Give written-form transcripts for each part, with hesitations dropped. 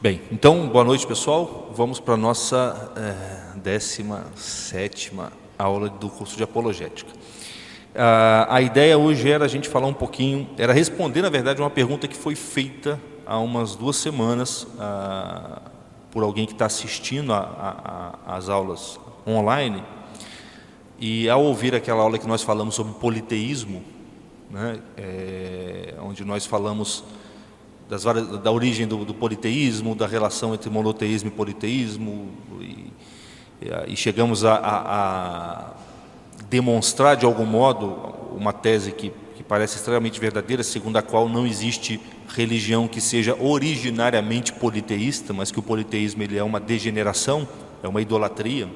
Bem, então, boa noite, pessoal. Vamos para a nossa 17ª aula do curso de Apologética. A ideia hoje era a gente falar um pouquinho, era responder, na verdade, uma pergunta que foi feita há umas 2 semanas por alguém que está assistindo às aulas online. E ao ouvir aquela aula que nós falamos sobre politeísmo, né, onde nós falamos da origem do politeísmo, da relação entre monoteísmo e politeísmo, e chegamos a demonstrar de algum modo uma tese que parece extremamente verdadeira, segundo a qual não existe religião que seja originariamente politeísta, mas que o politeísmo ele é uma degeneração, é uma idolatria.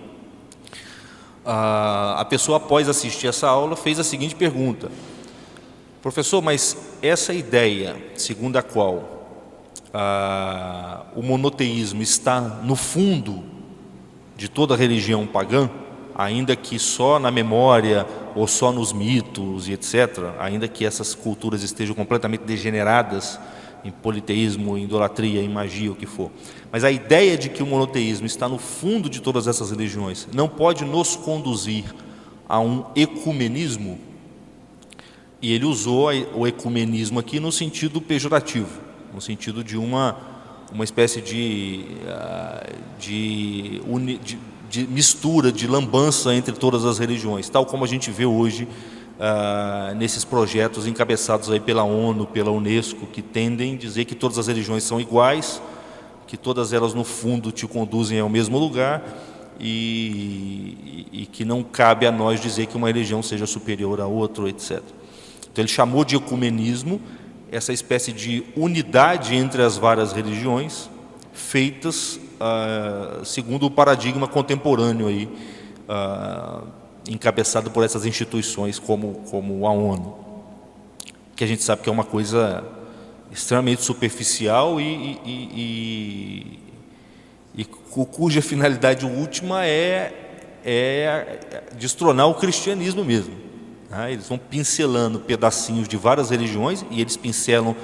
A pessoa, após assistir essa aula, fez a seguinte pergunta: professor, mas essa ideia segundo a qual o monoteísmo está no fundo de toda religião pagã, ainda que só na memória ou só nos mitos e etc., ainda que essas culturas estejam completamente degeneradas em politeísmo, em idolatria, em magia, o que for, mas a ideia de que o monoteísmo está no fundo de todas essas religiões não pode nos conduzir a um ecumenismo? E ele usou o ecumenismo aqui no sentido pejorativo, no sentido de uma espécie de mistura, de lambança entre todas as religiões, tal como a gente vê hoje nesses projetos encabeçados aí pela ONU, pela Unesco, que tendem a dizer que todas as religiões são iguais, que todas elas no fundo te conduzem ao mesmo lugar e que não cabe a nós dizer que uma religião seja superior a outra, etc. Então ele chamou de ecumenismo essa espécie de unidade entre as várias religiões feitas segundo o paradigma contemporâneo aí, encabeçado por essas instituições como a ONU, que a gente sabe que é uma coisa extremamente superficial e cuja finalidade última é destronar o cristianismo mesmo. Eles vão pincelando pedacinhos de várias religiões e eles pincelam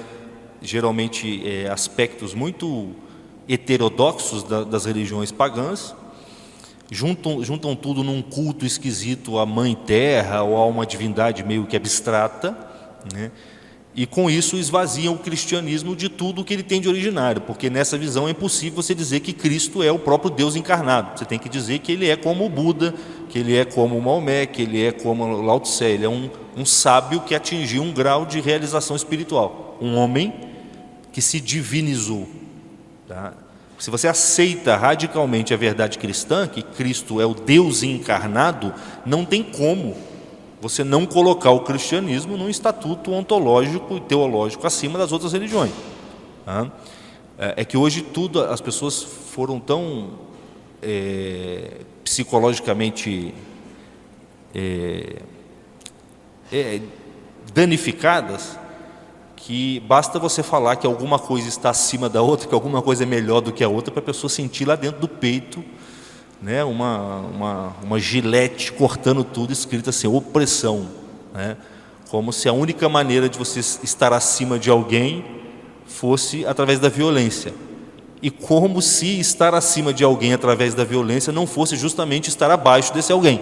geralmente aspectos muito heterodoxos das religiões pagãs, juntam tudo num culto esquisito à mãe terra ou a uma divindade meio que abstrata, né? E com isso esvaziam o cristianismo de tudo o que ele tem de originário, porque nessa visão é impossível você dizer que Cristo é o próprio Deus encarnado. Você tem que dizer que ele é como o Buda, que ele é como o Maomé, que ele é como Lao Tse. Ele é um sábio que atingiu um grau de realização espiritual, um homem que se divinizou, tá? Se você aceita radicalmente a verdade cristã, que Cristo é o Deus encarnado, não tem como você não colocar o cristianismo num estatuto ontológico e teológico acima das outras religiões. É que hoje as pessoas foram tão psicologicamente danificadas que basta você falar que alguma coisa está acima da outra, que alguma coisa é melhor do que a outra, para a pessoa sentir lá dentro do peito, né, uma gilete cortando tudo, escrito assim, opressão, né, como se a única maneira de você estar acima de alguém fosse através da violência, e como se estar acima de alguém através da violência não fosse justamente estar abaixo desse alguém,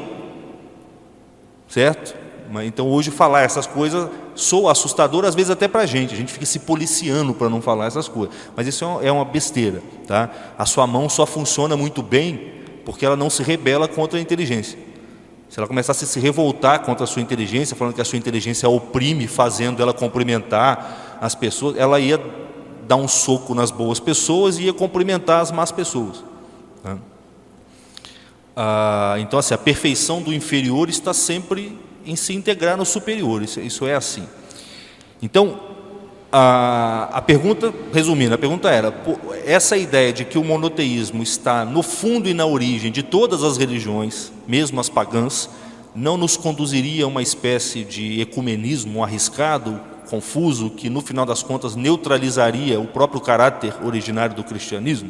certo? Então hoje falar essas coisas soa assustador, às vezes até para a gente fica se policiando para não falar essas coisas, mas isso é uma besteira, tá? A sua mão só funciona muito bem porque ela não se rebela contra a inteligência. Se ela começasse a se revoltar contra a sua inteligência, falando que a sua inteligência a oprime, fazendo ela cumprimentar as pessoas, ela ia dar um soco nas boas pessoas e ia cumprimentar as más pessoas, tá? Então assim, a perfeição do inferior está sempre em se integrar no superior, isso é assim. Então, a pergunta, resumindo, a pergunta era, essa ideia de que o monoteísmo está no fundo e na origem de todas as religiões, mesmo as pagãs, não nos conduziria a uma espécie de ecumenismo arriscado, confuso, que no final das contas neutralizaria o próprio caráter originário do cristianismo?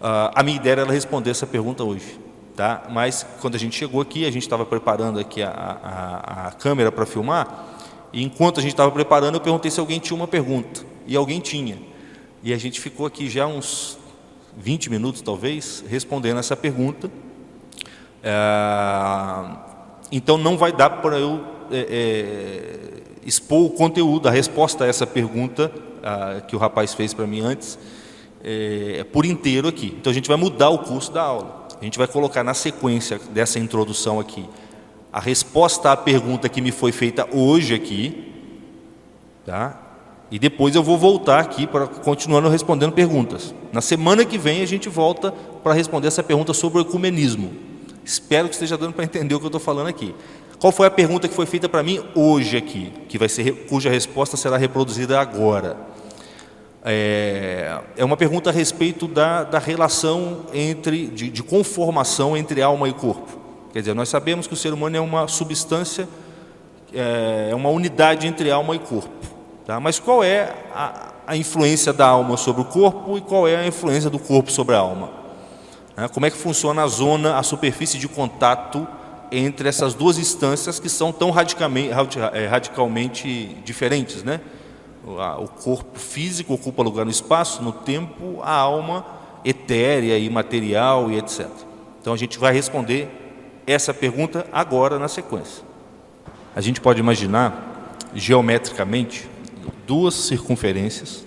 A minha ideia era responder essa pergunta hoje. Tá? Mas quando a gente chegou aqui, a gente estava preparando aqui a câmera para filmar, e enquanto a gente estava preparando, eu perguntei se alguém tinha uma pergunta, e alguém tinha. E a gente ficou aqui já uns 20 minutos, talvez, respondendo essa pergunta. Então não vai dar para eu expor o conteúdo, a resposta a essa pergunta que o rapaz fez para mim antes, por inteiro aqui. Então a gente vai mudar o curso da aula. A gente vai colocar na sequência dessa introdução aqui a resposta à pergunta que me foi feita hoje aqui, tá? E depois eu vou voltar aqui para continuando respondendo perguntas. Na semana que vem a gente volta para responder essa pergunta sobre o ecumenismo. Espero que esteja dando para entender o que eu estou falando aqui. Qual foi a pergunta que foi feita para mim hoje aqui, cuja resposta será reproduzida agora? É uma pergunta a respeito da relação de conformação entre alma e corpo. Quer dizer, nós sabemos que o ser humano é uma substância, é uma unidade entre alma e corpo. Tá? Mas qual é a influência da alma sobre o corpo e qual é a influência do corpo sobre a alma? Como é que funciona a superfície de contato entre essas duas instâncias que são tão radicalmente diferentes, né? O corpo físico ocupa lugar no espaço, no tempo, a alma etérea e material e etc. Então a gente vai responder essa pergunta agora na sequência. A gente pode imaginar geometricamente duas circunferências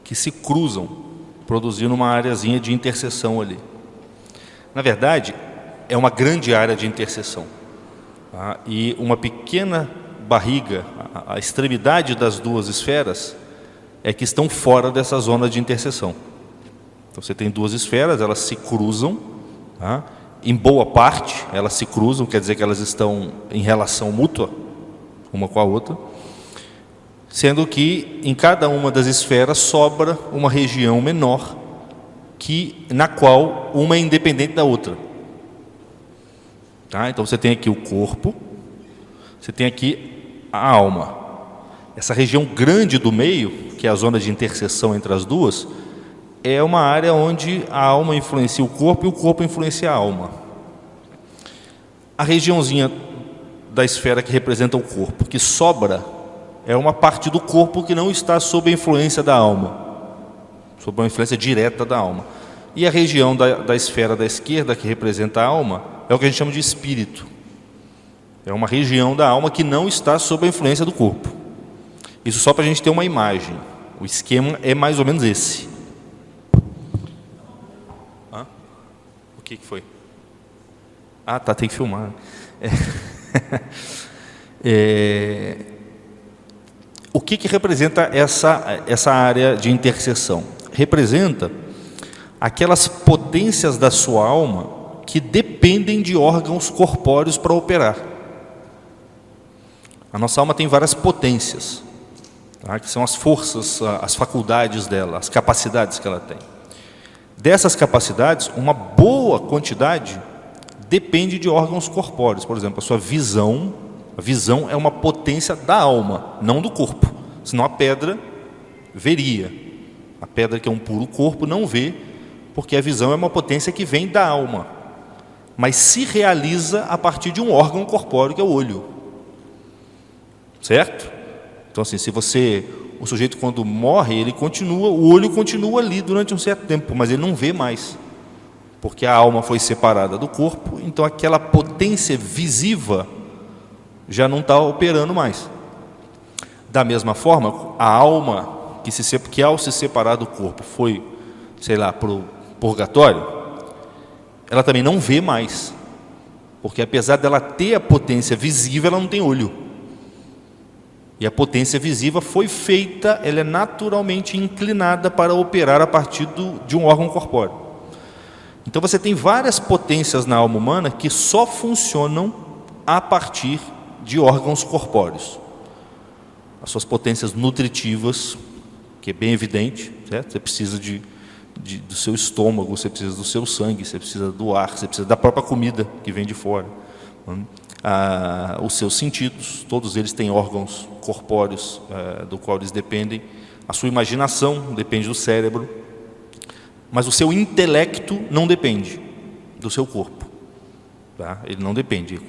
que se cruzam, produzindo uma areazinha de interseção ali. Na verdade, é uma grande área de interseção, tá? E uma pequena barriga, a extremidade das duas esferas, é que estão fora dessa zona de interseção. Então você tem duas esferas, elas se cruzam, tá? Em boa parte elas se cruzam, quer dizer que elas estão em relação mútua uma com a outra, sendo que em cada uma das esferas sobra uma região menor na qual uma é independente da outra. Tá? Então você tem aqui o corpo, você tem aqui a alma. Essa região grande do meio, que é a zona de interseção entre as duas, é uma área onde a alma influencia o corpo e o corpo influencia a alma. A regiãozinha da esfera que representa o corpo, que sobra, é uma parte do corpo que não está sob a influência da alma, sob a influência direta da alma. E a região da esfera da esquerda, que representa a alma, é o que a gente chama de espírito. É uma região da alma que não está sob a influência do corpo. Isso só para a gente ter uma imagem. O esquema é mais ou menos esse. O que foi? Ah, tá, tem que filmar. O que representa essa área de interseção? Representa aquelas potências da sua alma que dependem de órgãos corpóreos para operar. A nossa alma tem várias potências, tá? Que são as forças, as faculdades dela, as capacidades que ela tem. Dessas capacidades, uma boa quantidade depende de órgãos corpóreos. Por exemplo, a sua visão. A visão é uma potência da alma, não do corpo. Senão a pedra veria. A pedra, que é um puro corpo, não vê, porque a visão é uma potência que vem da alma, mas se realiza a partir de um órgão corpóreo, que é o olho. Certo? Então, assim, o sujeito, quando morre, o olho continua ali durante um certo tempo, mas ele não vê mais, porque a alma foi separada do corpo. Então aquela potência visiva já não está operando mais. Da mesma forma, a alma que ao se separar do corpo foi, sei lá, para o purgatório, ela também não vê mais, porque apesar dela ter a potência visível, ela não tem olho. E a potência visível foi feita, ela é naturalmente inclinada para operar a partir de um órgão corpóreo. Então você tem várias potências na alma humana que só funcionam a partir de órgãos corpóreos. As suas potências nutritivas, que é bem evidente, certo? Você precisa do seu estômago, você precisa do seu sangue, você precisa do ar, você precisa da própria comida que vem de fora. Os seus sentidos, todos eles têm órgãos corpóreos do qual eles dependem. A sua imaginação depende do cérebro, mas o seu intelecto não depende do seu corpo. Tá? Ele não depende.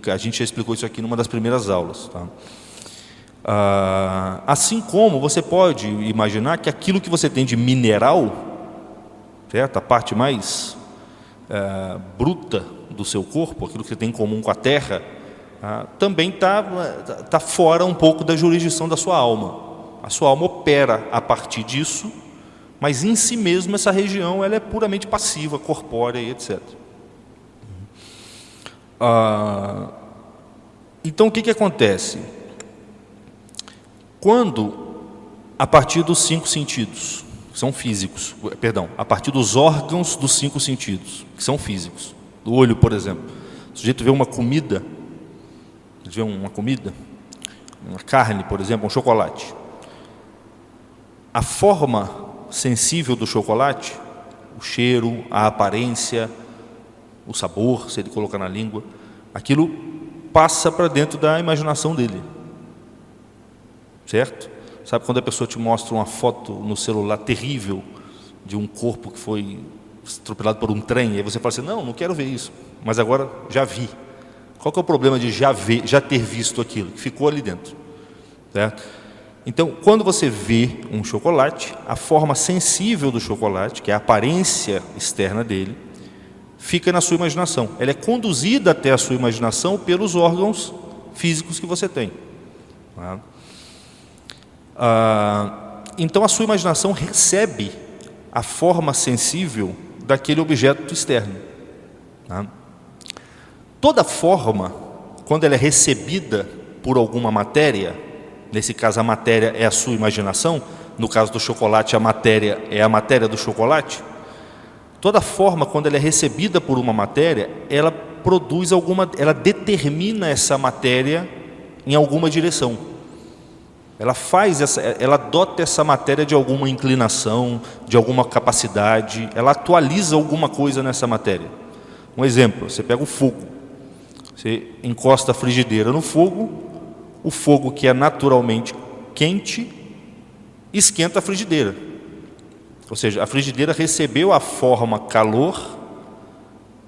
A gente já explicou isso aqui numa das primeiras aulas. Tá? Assim como você pode imaginar que aquilo que você tem de mineral, certo? A parte mais bruta do seu corpo, aquilo que você tem em comum com a terra, também tá fora um pouco da jurisdição da sua alma. A sua alma opera a partir disso, mas em si mesma essa região ela é puramente passiva, corpórea e etc. Então o que acontece? Quando, a partir dos 5 sentidos, que são físicos, perdão, a partir dos órgãos dos 5 sentidos, que são físicos, do olho, por exemplo, o sujeito vê uma comida, uma carne, por exemplo, um chocolate. A forma sensível do chocolate, o cheiro, a aparência, o sabor, se ele colocar na língua, aquilo passa para dentro da imaginação dele. Certo? Sabe quando a pessoa te mostra uma foto no celular terrível de um corpo que foi atropelado por um trem, e aí você fala assim, não quero ver isso, mas agora já vi. Qual que é o problema de já ter visto aquilo? Que ficou ali dentro. Certo? Então, quando você vê um chocolate, a forma sensível do chocolate, que é a aparência externa dele, fica na sua imaginação. Ela é conduzida até a sua imaginação pelos órgãos físicos que você tem. Então a sua imaginação recebe a forma sensível daquele objeto externo. Toda forma, quando ela é recebida por alguma matéria, nesse caso a matéria é a sua imaginação, no caso do chocolate a matéria é a matéria do chocolate, toda forma, quando ela é recebida por uma matéria, ela produz ela determina essa matéria em alguma direção. Ela adota essa matéria de alguma inclinação, de alguma capacidade, ela atualiza alguma coisa nessa matéria. Um exemplo, você pega o fogo, você encosta a frigideira no fogo, o fogo que é naturalmente quente, esquenta a frigideira. Ou seja, a frigideira recebeu a forma calor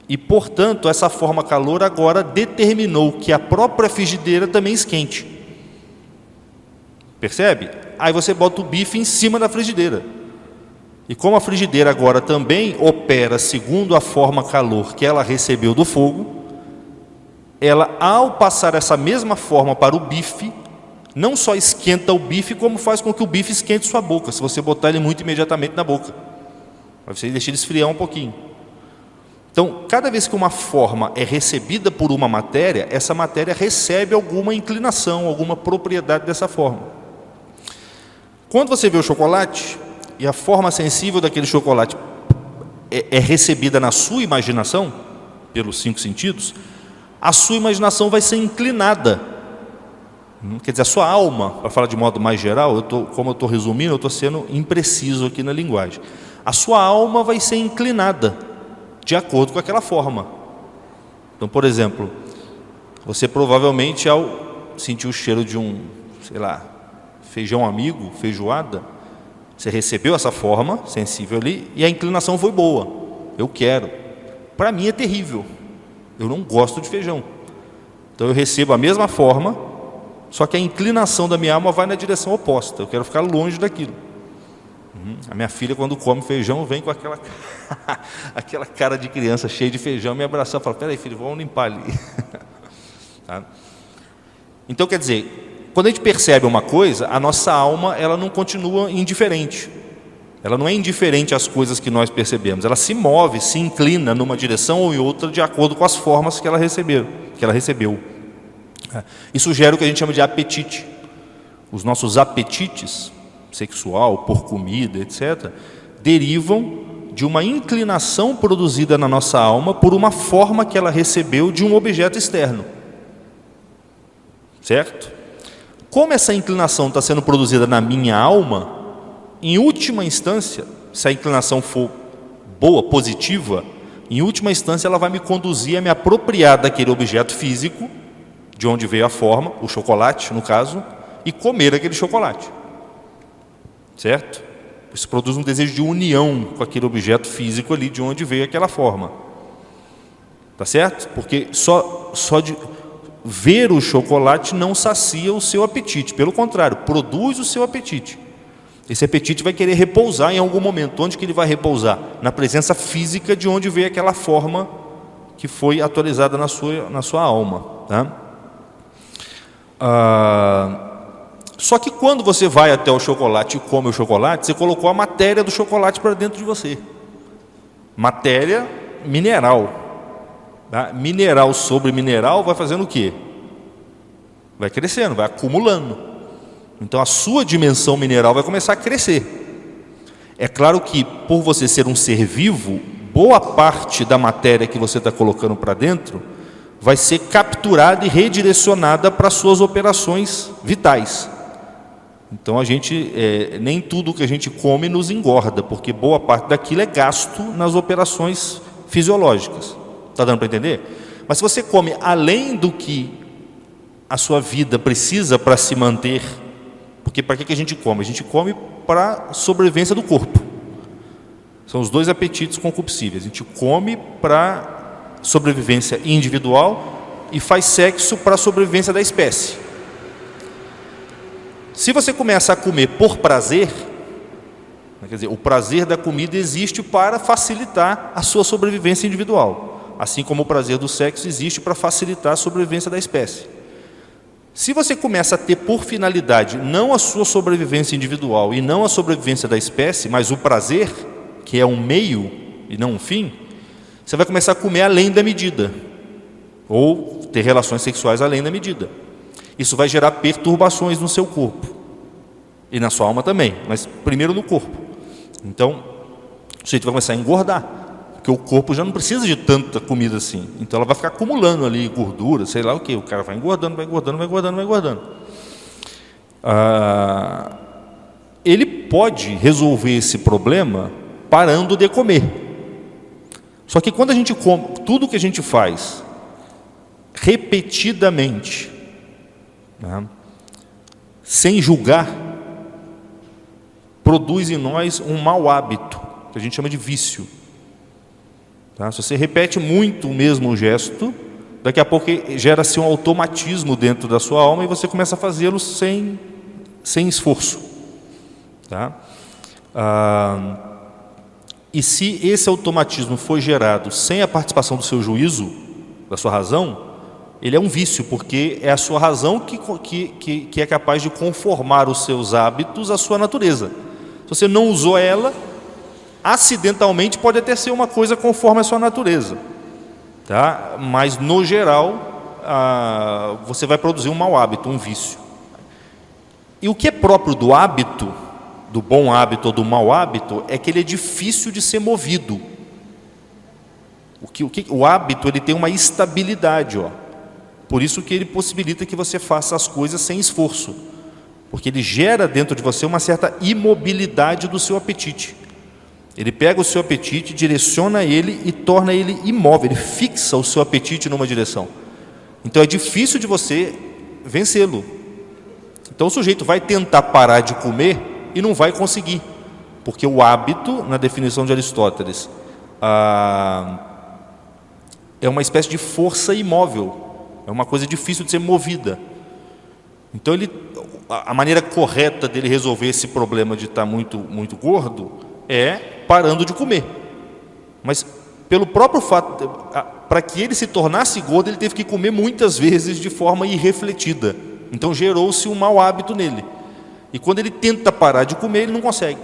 e, portanto, essa forma calor agora determinou que a própria frigideira também esquente. Percebe? Aí você bota o bife em cima da frigideira. E como a frigideira agora também opera segundo a forma calor que ela recebeu do fogo, ela, ao passar essa mesma forma para o bife, não só esquenta o bife, como faz com que o bife esquente sua boca, se você botar ele muito imediatamente na boca. Você deixa ele esfriar um pouquinho. Então, cada vez que uma forma é recebida por uma matéria, essa matéria recebe alguma inclinação, alguma propriedade dessa forma. Quando você vê o chocolate, e a forma sensível daquele chocolate é recebida na sua imaginação, pelos 5 sentidos, a sua imaginação vai ser inclinada. Quer dizer, a sua alma, para falar de modo mais geral, como eu estou resumindo, eu estou sendo impreciso aqui na linguagem. A sua alma vai ser inclinada de acordo com aquela forma. Então, por exemplo, você provavelmente, ao sentir o cheiro de um, feijão amigo, feijoada, você recebeu essa forma sensível ali e a inclinação foi boa. Eu quero. Para mim é terrível. Eu não gosto de feijão. Então eu recebo a mesma forma, só que a inclinação da minha alma vai na direção oposta. Eu quero ficar longe daquilo. A minha filha, quando come feijão, vem com aquela cara de criança cheia de feijão, me abraçar e fala, peraí filho, vamos limpar ali. Tá? Então quer dizer, quando a gente percebe uma coisa, a nossa alma ela não continua indiferente. Ela não é indiferente às coisas que nós percebemos. Ela se move, se inclina numa direção ou em outra de acordo com as formas que ela recebeu. Isso gera o que a gente chama de apetite. Os nossos apetites, sexual, por comida, etc., derivam de uma inclinação produzida na nossa alma por uma forma que ela recebeu de um objeto externo. Certo? Como essa inclinação está sendo produzida na minha alma, em última instância, se a inclinação for boa, positiva, em última instância ela vai me conduzir a me apropriar daquele objeto físico, de onde veio a forma, o chocolate no caso, e comer aquele chocolate. Certo? Isso produz um desejo de união com aquele objeto físico ali, de onde veio aquela forma. Tá certo? Porque ver o chocolate não sacia o seu apetite, pelo contrário, produz o seu apetite. Esse apetite vai querer repousar em algum momento. Onde que ele vai repousar? Na presença física de onde veio aquela forma que foi atualizada na sua alma. Tá? Só que quando você vai até o chocolate e come o chocolate, você colocou a matéria do chocolate para dentro de você. Matéria mineral. Tá? Mineral sobre mineral vai fazendo o quê? Vai crescendo, vai acumulando. Então a sua dimensão mineral vai começar a crescer. É claro que por você ser um ser vivo, boa parte da matéria que você está colocando para dentro vai ser capturada e redirecionada para suas operações vitais. Então nem tudo que a gente come nos engorda, porque boa parte daquilo é gasto nas operações fisiológicas. Está dando para entender? Mas se você come além do que a sua vida precisa para se manter, porque para que a gente come? A gente come para a sobrevivência do corpo. São os dois apetites concupiscíveis. A gente come para sobrevivência individual e faz sexo para a sobrevivência da espécie. Se você começa a comer por prazer, quer dizer, o prazer da comida existe para facilitar a sua sobrevivência individual. Assim como o prazer do sexo existe para facilitar a sobrevivência da espécie. Se você começa a ter por finalidade não a sua sobrevivência individual e não a sobrevivência da espécie, mas o prazer, que é um meio e não um fim, você vai começar a comer além da medida, ou ter relações sexuais além da medida. Isso vai gerar perturbações no seu corpo e na sua alma também, mas primeiro no corpo. Então, o sujeito vai começar a engordar, porque o corpo já não precisa de tanta comida assim. Então ela vai ficar acumulando ali gordura, sei lá o que. O cara vai engordando, vai engordando, vai engordando, vai engordando. Ele pode resolver esse problema parando de comer. Só que quando a gente come, tudo que a gente faz repetidamente, né, sem julgar, produz em nós um mau hábito, que a gente chama de vício. Tá? Se você repete muito o mesmo gesto, daqui a pouco gera-se um automatismo dentro da sua alma e você começa a fazê-lo sem esforço. Tá? E se esse automatismo foi gerado sem a participação do seu juízo, da sua razão, ele é um vício, porque é a sua razão que é capaz de conformar os seus hábitos à sua natureza. Se você não usou ela, acidentalmente pode até ser uma coisa conforme a sua natureza, tá? Mas no geral você vai produzir um mau hábito, um vício. E o que é próprio do hábito, do bom hábito ou do mau hábito, é que ele é difícil de ser movido. O hábito ele tem uma estabilidade, ó. Por isso que ele possibilita que você faça as coisas sem esforço, porque ele gera dentro de você uma certa imobilidade do seu apetite. Ele pega o seu apetite, direciona ele e torna ele imóvel, ele fixa o seu apetite numa direção. Então é difícil de você vencê-lo. Então o sujeito vai tentar parar de comer e não vai conseguir, porque o hábito, na definição de Aristóteles, é uma espécie de força imóvel, é uma coisa difícil de ser movida. Então a maneira correta dele resolver esse problema de estar muito, muito gordo é parando de comer. Mas pelo próprio fato, para que ele se tornasse gordo, ele teve que comer muitas vezes de forma irrefletida. Então gerou-se um mau hábito nele. E quando ele tenta parar de comer, ele não consegue,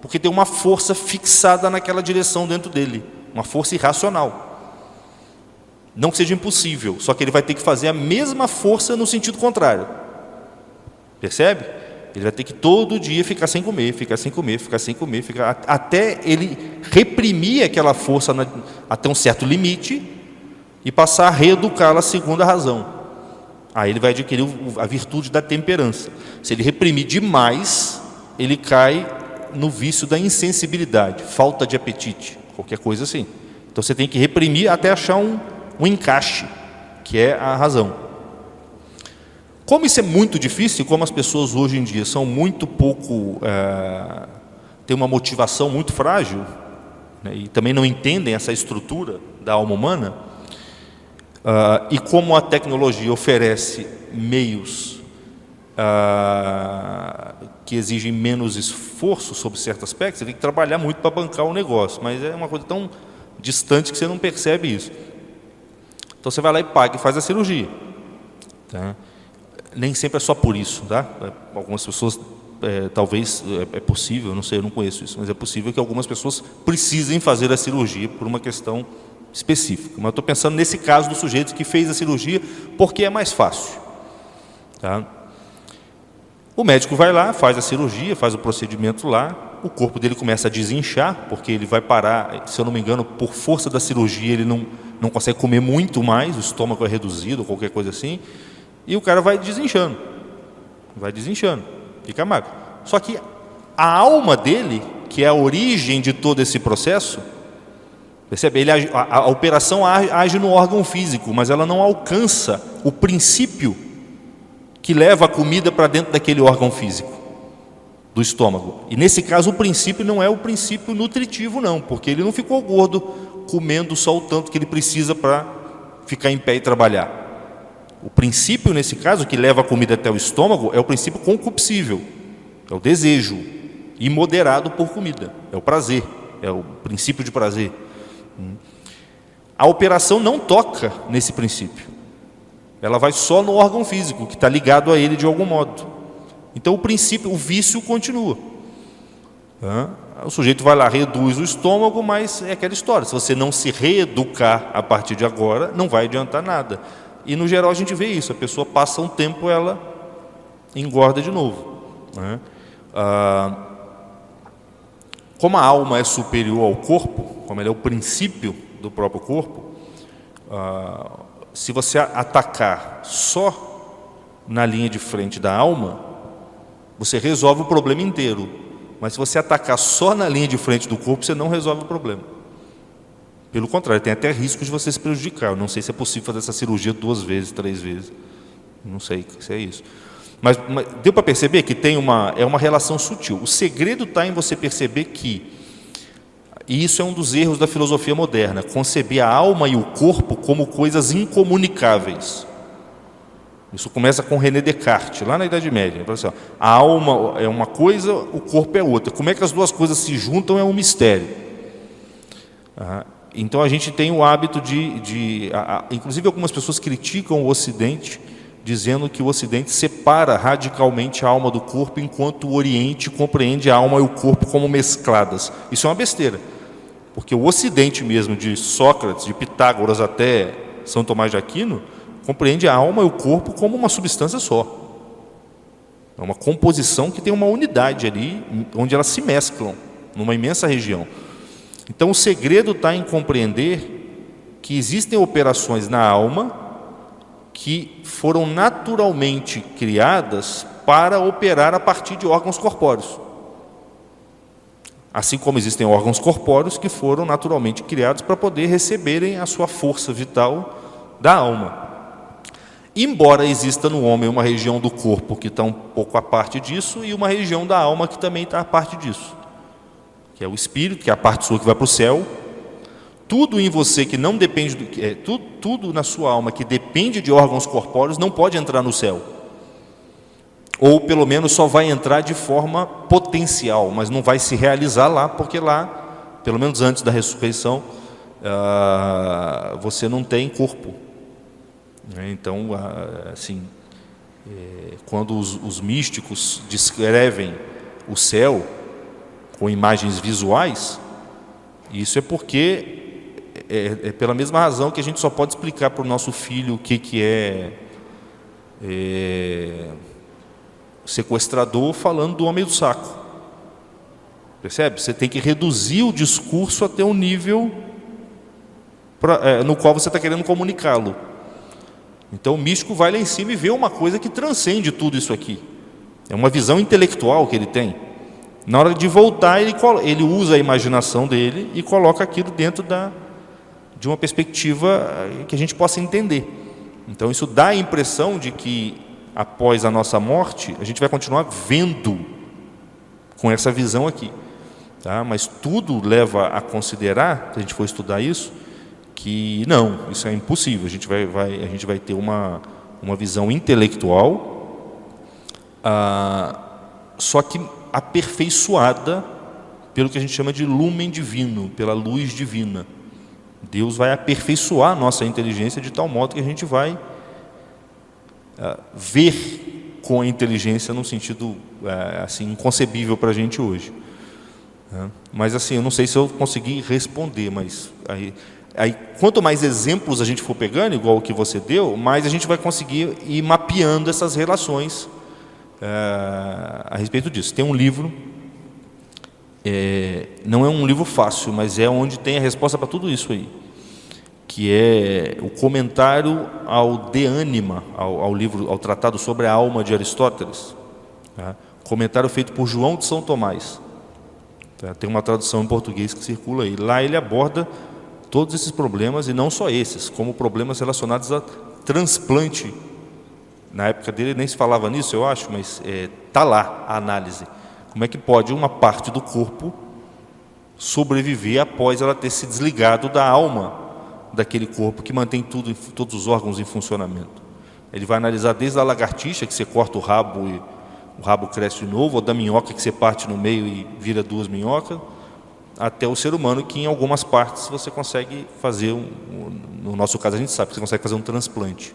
porque tem uma força fixada naquela direção dentro dele, uma força irracional. Não que seja impossível, só que ele vai ter que fazer a mesma força no sentido contrário. Percebe? Ele vai ter que todo dia ficar sem comer, ficar sem comer, ficar sem comer, até ele reprimir aquela força até um certo limite e passar a reeducá-la segundo a razão. Aí ele vai adquirir a virtude da temperança. Se ele reprimir demais, ele cai no vício da insensibilidade, falta de apetite, qualquer coisa assim. Então você tem que reprimir até achar um encaixe, que é a razão. Como isso é muito difícil, como as pessoas hoje em dia são muito pouco, têm uma motivação muito frágil, né, e também não entendem essa estrutura da alma humana, E como a tecnologia oferece meios que exigem menos esforço sobre certos aspectos, você tem que trabalhar muito para bancar o negócio, mas é uma coisa tão distante que você não percebe isso. Então você vai lá e paga e faz a cirurgia. Tá? Nem sempre é só por isso. Tá? Algumas pessoas, talvez, é possível, não sei, eu não conheço isso, mas é possível que algumas pessoas precisem fazer a cirurgia por uma questão específica. Mas eu estou pensando nesse caso do sujeito que fez a cirurgia porque é mais fácil. Tá? O médico vai lá, faz a cirurgia, faz o procedimento lá, o corpo dele começa a desinchar, porque ele vai parar, se eu não me engano, por força da cirurgia, ele não consegue comer muito mais, o estômago é reduzido, ou qualquer coisa assim, e o cara vai desinchando, fica magro. Só que a alma dele, que é a origem de todo esse processo, percebe? A operação age no órgão físico, mas ela não alcança o princípio que leva a comida para dentro daquele órgão físico, do estômago. E nesse caso o princípio não é o princípio nutritivo não, porque ele não ficou gordo comendo só o tanto que ele precisa para ficar em pé e trabalhar. O princípio nesse caso que leva a comida até o estômago é o princípio concupiscível, é o desejo imoderado por comida, é o prazer, é o princípio de prazer. A operação não toca nesse princípio. Ela vai só no órgão físico, que está ligado a ele de algum modo. Então o princípio, o vício continua. O sujeito vai lá, reduz o estômago, mas é aquela história. Se você não se reeducar a partir de agora, não vai adiantar nada. E no geral a gente vê isso, a pessoa passa um tempo, ela engorda de novo. Como a alma é superior ao corpo, como ela é o princípio do próprio corpo, se você atacar só na linha de frente da alma, você resolve o problema inteiro. Mas se você atacar só na linha de frente do corpo, você não resolve o problema. Pelo contrário, tem até risco de você se prejudicar. Eu não sei se é possível fazer essa cirurgia 2 vezes, 3 vezes. Não sei se é isso. Mas deu para perceber que é uma relação sutil. O segredo está em você perceber que, e isso é um dos erros da filosofia moderna, conceber a alma e o corpo como coisas incomunicáveis. Isso começa com René Descartes, lá na Idade Média. Assim, a alma é uma coisa, o corpo é outra. Como é que as duas coisas se juntam é um mistério. Então a gente tem o hábito inclusive algumas pessoas criticam o Ocidente, dizendo que o Ocidente separa radicalmente a alma do corpo, enquanto o Oriente compreende a alma e o corpo como mescladas. Isso é uma besteira. Porque o Ocidente mesmo, de Sócrates, de Pitágoras até São Tomás de Aquino, compreende a alma e o corpo como uma substância só. É uma composição que tem uma unidade ali, onde elas se mesclam, numa imensa região. Então o segredo está em compreender que existem operações na alma que foram naturalmente criadas para operar a partir de órgãos corpóreos. Assim como existem órgãos corpóreos que foram naturalmente criados para poder receberem a sua força vital da alma. Embora exista no homem uma região do corpo que está um pouco à parte disso e uma região da alma que também está à parte disso, que é o espírito, que é a parte sua que vai para o céu. Tudo em você que não depende, tudo na sua alma que depende de órgãos corpóreos não pode entrar no céu. Ou pelo menos só vai entrar de forma potencial, mas não vai se realizar lá, porque lá, pelo menos antes da ressurreição, você não tem corpo. Então, assim, quando os místicos descrevem o céu com imagens visuais, isso é porque é pela mesma razão que a gente só pode explicar para o nosso filho o que é sequestrador falando do homem do saco. Percebe? Você tem que reduzir o discurso até um nível no qual você está querendo comunicá-lo. Então o místico vai lá em cima e vê uma coisa que transcende tudo isso aqui. É uma visão intelectual que ele tem. Na hora de voltar, ele usa a imaginação dele e coloca aquilo dentro de uma perspectiva que a gente possa entender. Então isso dá a impressão de que após a nossa morte, a gente vai continuar vendo com essa visão aqui. Tá? Mas tudo leva a considerar, se a gente for estudar isso, que não, isso é impossível. A gente vai ter uma visão intelectual, só que aperfeiçoada pelo que a gente chama de lumen divino, pela luz divina. Deus vai aperfeiçoar a nossa inteligência de tal modo que a gente vai ver com a inteligência num sentido assim, inconcebível para a gente hoje. Mas assim, eu não sei se eu consegui responder, mas aí quanto mais exemplos a gente for pegando, igual o que você deu, mais a gente vai conseguir ir mapeando essas relações a respeito disso. Tem um livro, não é um livro fácil, mas é onde tem a resposta para tudo isso aí, que é o comentário ao De Anima, ao Tratado sobre a Alma de Aristóteles. Comentário feito por João de São Tomás. Tem uma tradução em português que circula aí. Lá ele aborda todos esses problemas, e não só esses, como problemas relacionados a transplante. Na época dele nem se falava nisso, eu acho, mas está lá a análise. Como é que pode uma parte do corpo sobreviver após ela ter se desligado da alma daquele corpo que mantém todos os órgãos em funcionamento? Ele vai analisar desde a lagartixa, que você corta o rabo e o rabo cresce de novo, ou da minhoca, que você parte no meio e vira duas minhocas, até o ser humano, que em algumas partes você consegue fazer, no nosso caso a gente sabe que você consegue fazer um transplante.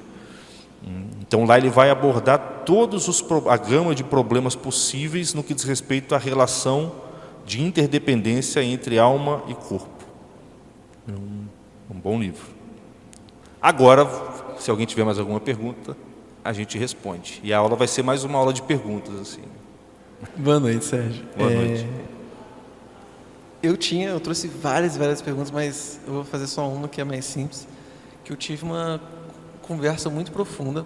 Então lá ele vai abordar a gama de problemas possíveis no que diz respeito à relação de interdependência entre alma e corpo. Um bom livro. Agora, se alguém tiver mais alguma pergunta, a gente responde. E a aula vai ser mais uma aula de perguntas, assim. Boa noite, Sérgio. Boa noite. Eu trouxe várias perguntas, mas eu vou fazer só uma que é mais simples. Que eu tive uma conversa muito profunda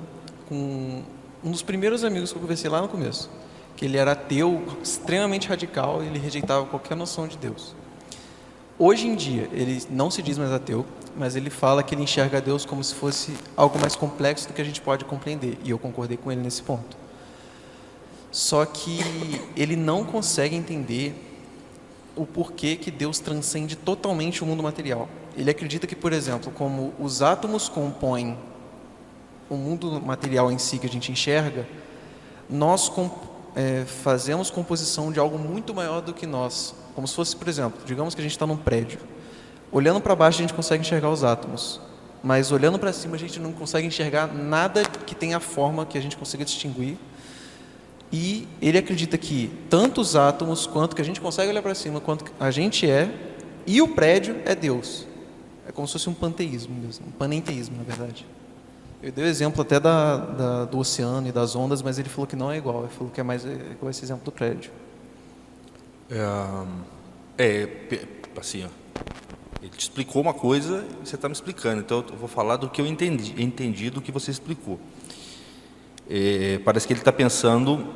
com um dos primeiros amigos que eu conversei lá no começo. Que ele era ateu, extremamente radical, e ele rejeitava qualquer noção de Deus. Hoje em dia, ele não se diz mais ateu, mas ele fala que ele enxerga Deus como se fosse algo mais complexo do que a gente pode compreender. E eu concordei com ele nesse ponto. Só que ele não consegue entender o porquê que Deus transcende totalmente o mundo material. Ele acredita que, por exemplo, como os átomos compõem o mundo material em si que a gente enxerga, nós fazemos composição de algo muito maior do que nós. Como se fosse, por exemplo, digamos que a gente está num prédio. Olhando para baixo a gente consegue enxergar os átomos, mas olhando para cima a gente não consegue enxergar nada que tenha forma que a gente consiga distinguir. E ele acredita que tanto os átomos, quanto que a gente consegue olhar para cima, quanto a gente e o prédio é Deus. É como se fosse um panteísmo mesmo, um panenteísmo, na verdade. Eu dei o exemplo até do oceano e das ondas, mas ele falou que não é igual. Ele falou que é mais igual esse exemplo do prédio. Assim, ele te explicou uma coisa e você está me explicando, então eu vou falar do que eu entendi do que você explicou. Parece que ele está pensando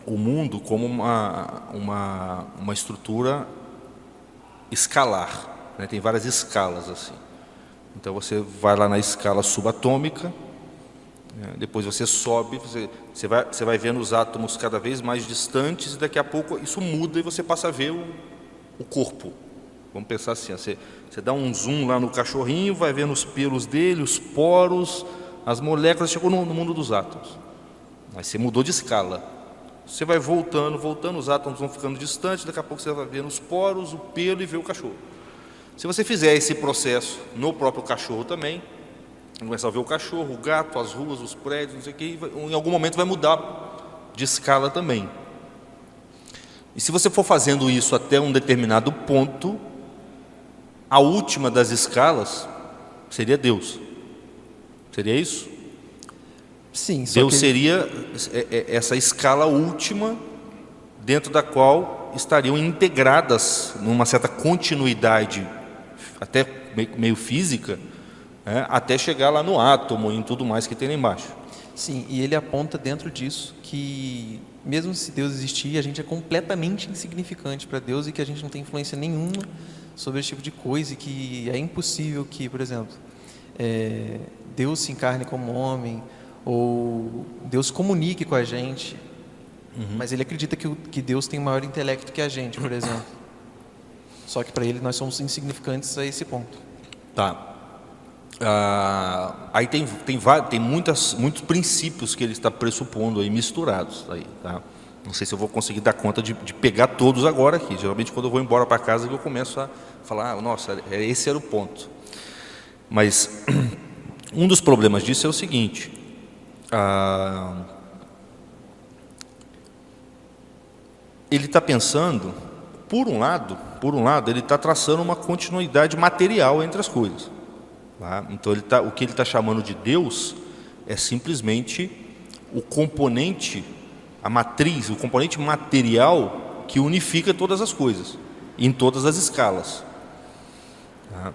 o mundo como uma estrutura escalar, né? Tem várias escalas assim. Então você vai lá na escala subatômica, depois você sobe, você vai vendo os átomos cada vez mais distantes, e daqui a pouco isso muda e você passa a ver o corpo. Vamos pensar assim, você dá um zoom lá no cachorrinho, vai vendo os pelos dele, os poros, as moléculas, chegou no mundo dos átomos. Aí você mudou de escala. Você vai voltando, os átomos vão ficando distantes, daqui a pouco você vai vendo os poros, o pelo e vê o cachorro. Se você fizer esse processo no próprio cachorro também, começar a ver o cachorro, o gato, as ruas, os prédios, não sei o que, em algum momento vai mudar de escala também. E se você for fazendo isso até um determinado ponto, a última das escalas seria Deus. Seria isso? Sim. Deus seria essa escala última, dentro da qual estariam integradas numa certa continuidade, até meio física, até chegar lá no átomo e em tudo mais que tem lá embaixo. Sim, e ele aponta dentro disso que, mesmo se Deus existir, a gente é completamente insignificante para Deus e que a gente não tem influência nenhuma sobre esse tipo de coisa, e que é impossível que, por exemplo, Deus se encarne como homem, ou Deus comunique com a gente. Mas ele acredita que Deus tem maior intelecto que a gente, por exemplo. Só que para ele nós somos insignificantes a esse ponto. Tá. Aí tem muitos princípios que ele está pressupondo aí, misturados aí, tá? Não sei se eu vou conseguir dar conta de pegar todos agora aqui. Geralmente quando eu vou embora para casa que eu começo a falar, nossa, esse era o ponto. Mas um dos problemas disso é o seguinte: ele está pensando, por um lado, ele está traçando uma continuidade material entre as coisas. Tá? Então o que ele está chamando de Deus é simplesmente o componente, a matriz, o componente material que unifica todas as coisas, em todas as escalas. Tá?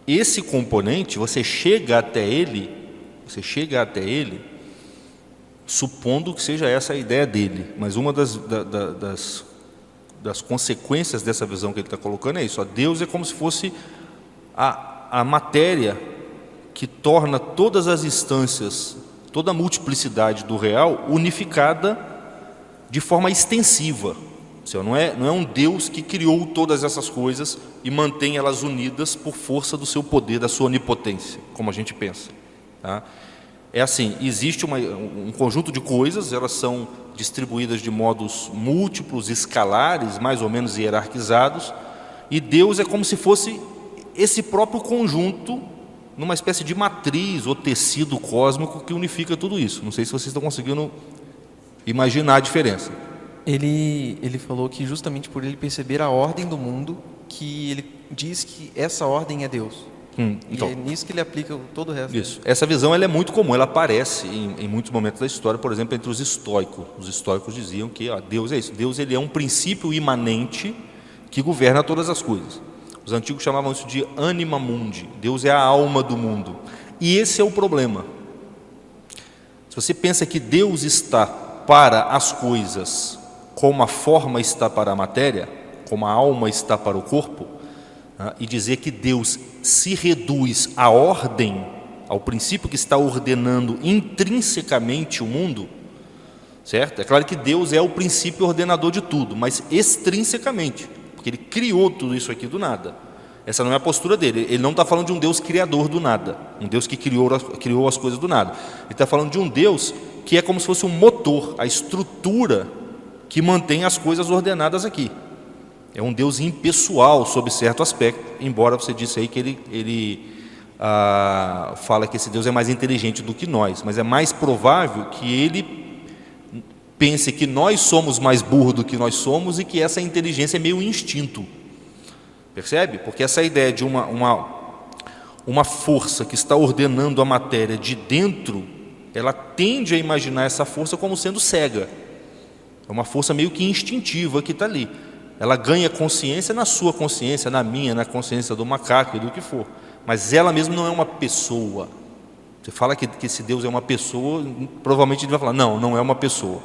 Esse componente, você chega até ele supondo que seja essa a ideia dele, mas uma das consequências dessa visão que ele está colocando é isso: Deus é como se fosse a matéria que torna todas as instâncias, toda a multiplicidade do real unificada de forma extensiva. Não é um Deus que criou todas essas coisas e mantém elas unidas por força do seu poder, da sua onipotência, como a gente pensa. Tá? É assim, existe um conjunto de coisas, elas são distribuídas de modos múltiplos, escalares, mais ou menos hierarquizados, e Deus é como se fosse esse próprio conjunto, numa espécie de matriz ou tecido cósmico que unifica tudo isso. Não sei se vocês estão conseguindo imaginar a diferença. Ele falou que justamente por ele perceber a ordem do mundo, que ele diz que essa ordem é Deus. Então, e é nisso que ele aplica todo o resto. Isso. Essa visão ela é muito comum, ela aparece em muitos momentos da história, por exemplo, entre os estoicos. Os estoicos diziam que Deus é isso. Deus ele é um princípio imanente que governa todas as coisas. Os antigos chamavam isso de anima mundi. Deus é a alma do mundo. E esse é o problema. Se você pensa que Deus está para as coisas como a forma está para a matéria, como a alma está para o corpo, e dizer que Deus se reduz à ordem, ao princípio que está ordenando intrinsecamente o mundo, certo? É claro que Deus é o princípio ordenador de tudo, mas extrinsecamente, porque Ele criou tudo isso aqui do nada. Essa não é a postura dele. Ele não está falando de um Deus criador do nada, um Deus que criou as coisas do nada. Ele está falando de um Deus que é como se fosse um motor, a estrutura que mantém as coisas ordenadas aqui. É um Deus impessoal sob certo aspecto, embora você disse aí que ele fala que esse Deus é mais inteligente do que nós, mas é mais provável que ele pense que nós somos mais burros do que nós somos e que essa inteligência é meio instinto. Percebe? Porque essa ideia de uma força que está ordenando a matéria de dentro, ela tende a imaginar essa força como sendo cega. É uma força meio que instintiva que está ali. Ela ganha consciência na sua consciência, na minha, na consciência do macaco e do que for. Mas ela mesma não é uma pessoa. Você fala que esse Deus é uma pessoa, provavelmente ele vai falar, não é uma pessoa.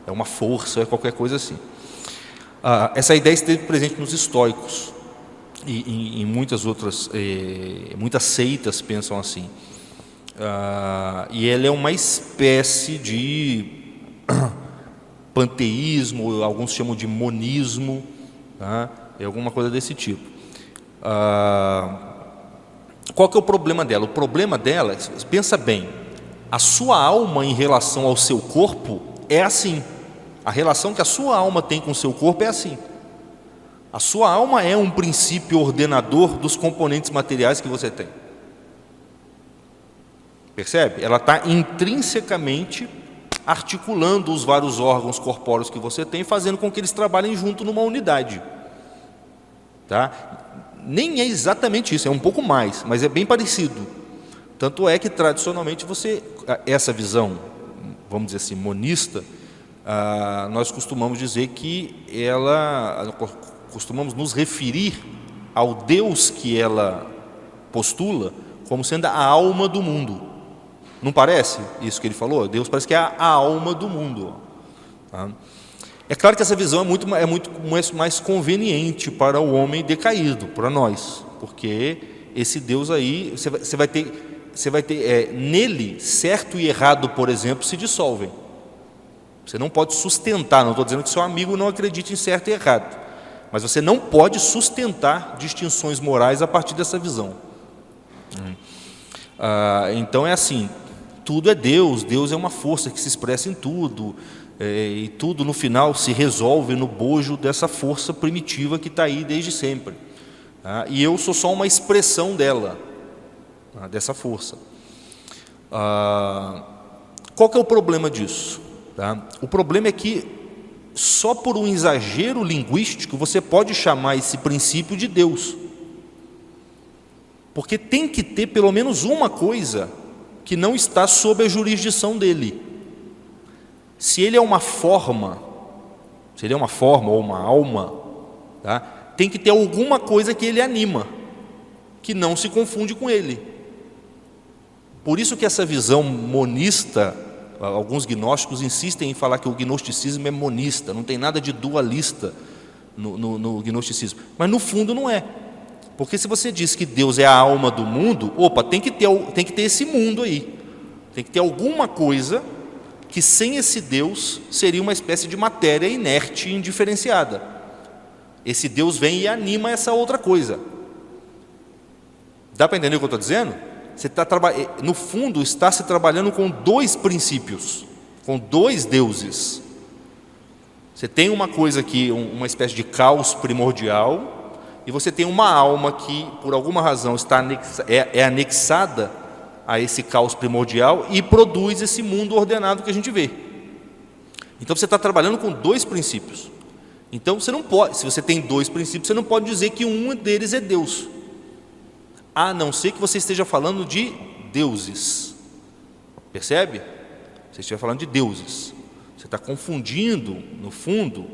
É uma força, é qualquer coisa assim. Essa ideia esteve presente nos estoicos. E em muitas outras, muitas seitas pensam assim. E ela é uma espécie de panteísmo, alguns chamam de monismo, tá? É alguma coisa desse tipo. Qual que é o problema dela? O problema dela, pensa bem, a sua alma em relação ao seu corpo é assim. A relação que a sua alma tem com o seu corpo é assim. A sua alma é um princípio ordenador dos componentes materiais que você tem. Percebe? Ela está intrinsecamente articulando os vários órgãos corpóreos que você tem, fazendo com que eles trabalhem junto numa unidade. Tá? Nem é exatamente isso, é um pouco mais, mas é bem parecido. Tanto é que tradicionalmente essa visão, vamos dizer assim, monista, nós costumamos dizer que costumamos nos referir ao Deus que ela postula como sendo a alma do mundo. Não parece isso que ele falou? Deus parece que é a alma do mundo. Tá? É claro que essa visão é muito mais conveniente para o homem decaído, para nós, porque esse Deus aí, você vai ter nele, certo e errado, por exemplo, se dissolvem. Você não pode sustentar, não estou dizendo que seu amigo não acredite em certo e errado, Mas você não pode sustentar distinções morais a partir dessa visão. Então é assim, tudo é Deus, Deus é uma força que se expressa em tudo, e tudo no final se resolve no bojo dessa força primitiva que está aí desde sempre. E eu sou só uma expressão dela, dessa força. Qual que é o problema disso? O problema é que só por um exagero linguístico você pode chamar esse princípio de Deus. Porque tem que ter pelo menos uma coisa que não está sob a jurisdição dele. Se ele é uma forma, ou uma alma, tem que ter alguma coisa que ele anima, que não se confunde com ele. Por isso que essa visão monista, alguns gnósticos insistem em falar que o gnosticismo é monista, não tem nada de dualista no gnosticismo. Mas no fundo não é. Porque se você diz que Deus é a alma do mundo, tem que ter esse mundo aí. Tem que ter alguma coisa que sem esse Deus seria uma espécie de matéria inerte e indiferenciada. Esse Deus vem e anima essa outra coisa. Dá para entender o que eu estou dizendo? No fundo, está se trabalhando com dois princípios, com dois deuses. Você tem uma coisa aqui, uma espécie de caos primordial, e você tem uma alma que, por alguma razão, é anexada a esse caos primordial e produz esse mundo ordenado que a gente vê. Então você está trabalhando com dois princípios. Então você não pode, se você tem dois princípios, você não pode dizer que um deles é Deus, a não ser que você esteja falando de deuses. Percebe? Você estiver falando de deuses. Você está confundindo, no fundo,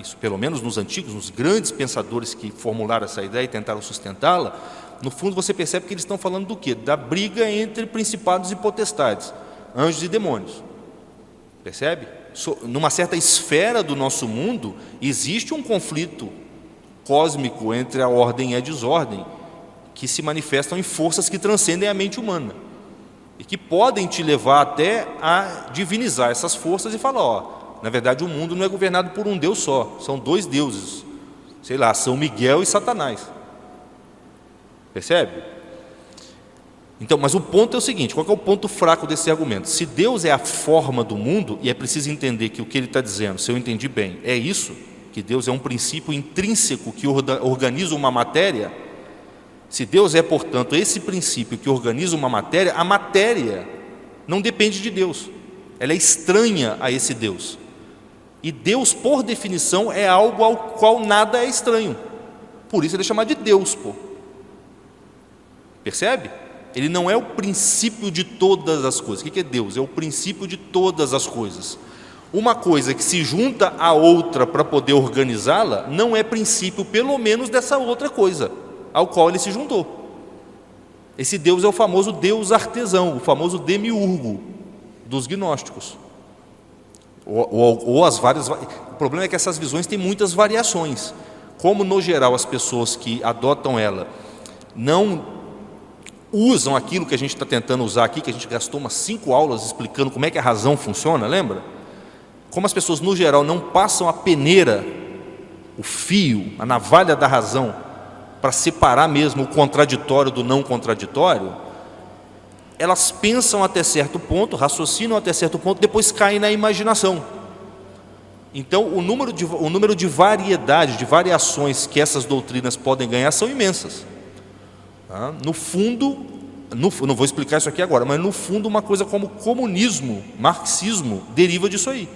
isso pelo menos nos antigos, nos grandes pensadores que formularam essa ideia e tentaram sustentá-la, no fundo você percebe que eles estão falando do quê? Da briga entre principados e potestades, anjos e demônios. Percebe? Numa certa esfera do nosso mundo, existe um conflito cósmico entre a ordem e a desordem, que se manifestam em forças que transcendem a mente humana e que podem te levar até a divinizar essas forças e falar, na verdade o mundo não é governado por um Deus só, são dois deuses, sei lá, São Miguel e Satanás. Percebe? Então, mas o ponto é o seguinte, qual que é o ponto fraco desse argumento? Se Deus é a forma do mundo, e é preciso entender que o que ele está dizendo, se eu entendi bem, é isso, que Deus é um princípio intrínseco que organiza uma matéria. Se Deus é, portanto, esse princípio que organiza uma matéria, a matéria não depende de Deus, ela é estranha a esse Deus. E Deus, por definição, é algo ao qual nada é estranho. Por isso ele é chamado de Deus, Percebe? Ele não é o princípio de todas as coisas. O que é Deus? É o princípio de todas as coisas. Uma coisa que se junta à outra para poder organizá-la, não é princípio, pelo menos, dessa outra coisa ao qual ele se juntou. Esse Deus é o famoso Deus artesão, o famoso demiurgo dos gnósticos. Ou as várias. O problema é que essas visões têm muitas variações. Como, no geral, as pessoas que adotam ela não usam aquilo que a gente está tentando usar aqui, que a gente gastou umas 5 aulas explicando como é que a razão funciona, lembra? Como as pessoas, no geral, não passam a peneira, o fio, a navalha da razão, para separar mesmo o contraditório do não contraditório, elas pensam até certo ponto, raciocinam até certo ponto, depois caem na imaginação. Então, o número de variedades, de variações que essas doutrinas podem ganhar são imensas. No fundo, não vou explicar isso aqui agora, mas no fundo uma coisa como comunismo, marxismo, deriva disso aí.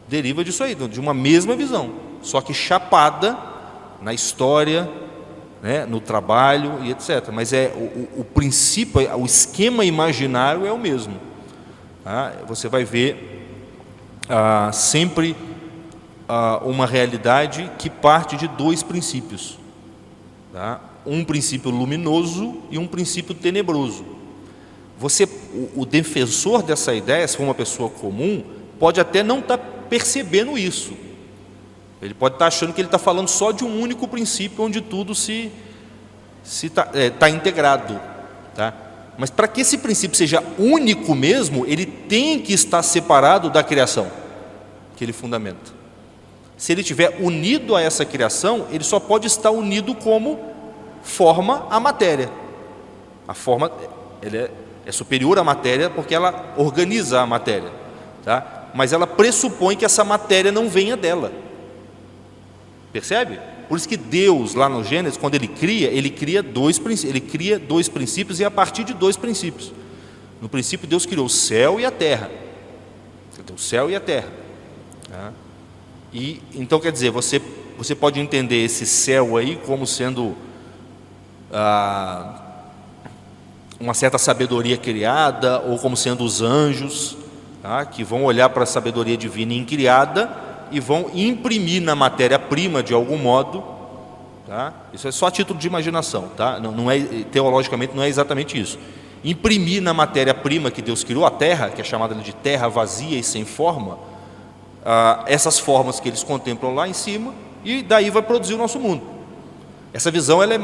Deriva disso aí, de uma mesma visão, só que chapada na história, né, no trabalho e etc. Mas o princípio, o esquema imaginário é o mesmo. Você vai ver sempre uma realidade que parte de dois princípios. Um princípio luminoso e um princípio tenebroso. O defensor dessa ideia, se for uma pessoa comum, pode até não estar percebendo isso. Ele pode estar achando que ele está falando só de um único princípio, onde tudo está integrado. Mas para que esse princípio seja único mesmo, ele tem que estar separado da criação que ele fundamenta. Se ele estiver unido a essa criação, ele só pode estar unido como forma à matéria. A forma ele é superior à matéria porque ela organiza a matéria, tá? Mas ela pressupõe que essa matéria não venha dela. Percebe? Por isso que Deus, lá no Gênesis, quando ele cria dois princípios e a partir de dois princípios. No princípio, Deus criou o céu e a terra. O céu e a terra. Tá? E então, quer dizer, você pode entender esse céu aí como sendo uma certa sabedoria criada, ou como sendo os anjos, tá? Que vão olhar para a sabedoria divina incriada e vão imprimir na matéria-prima de algum modo, tá? Isso é só a título de imaginação, tá? Não é, teologicamente não é exatamente isso. Imprimir na matéria-prima que Deus criou, a terra, que é chamada de terra vazia e sem forma, essas formas que eles contemplam lá em cima, e daí vai produzir o nosso mundo. Essa visão ela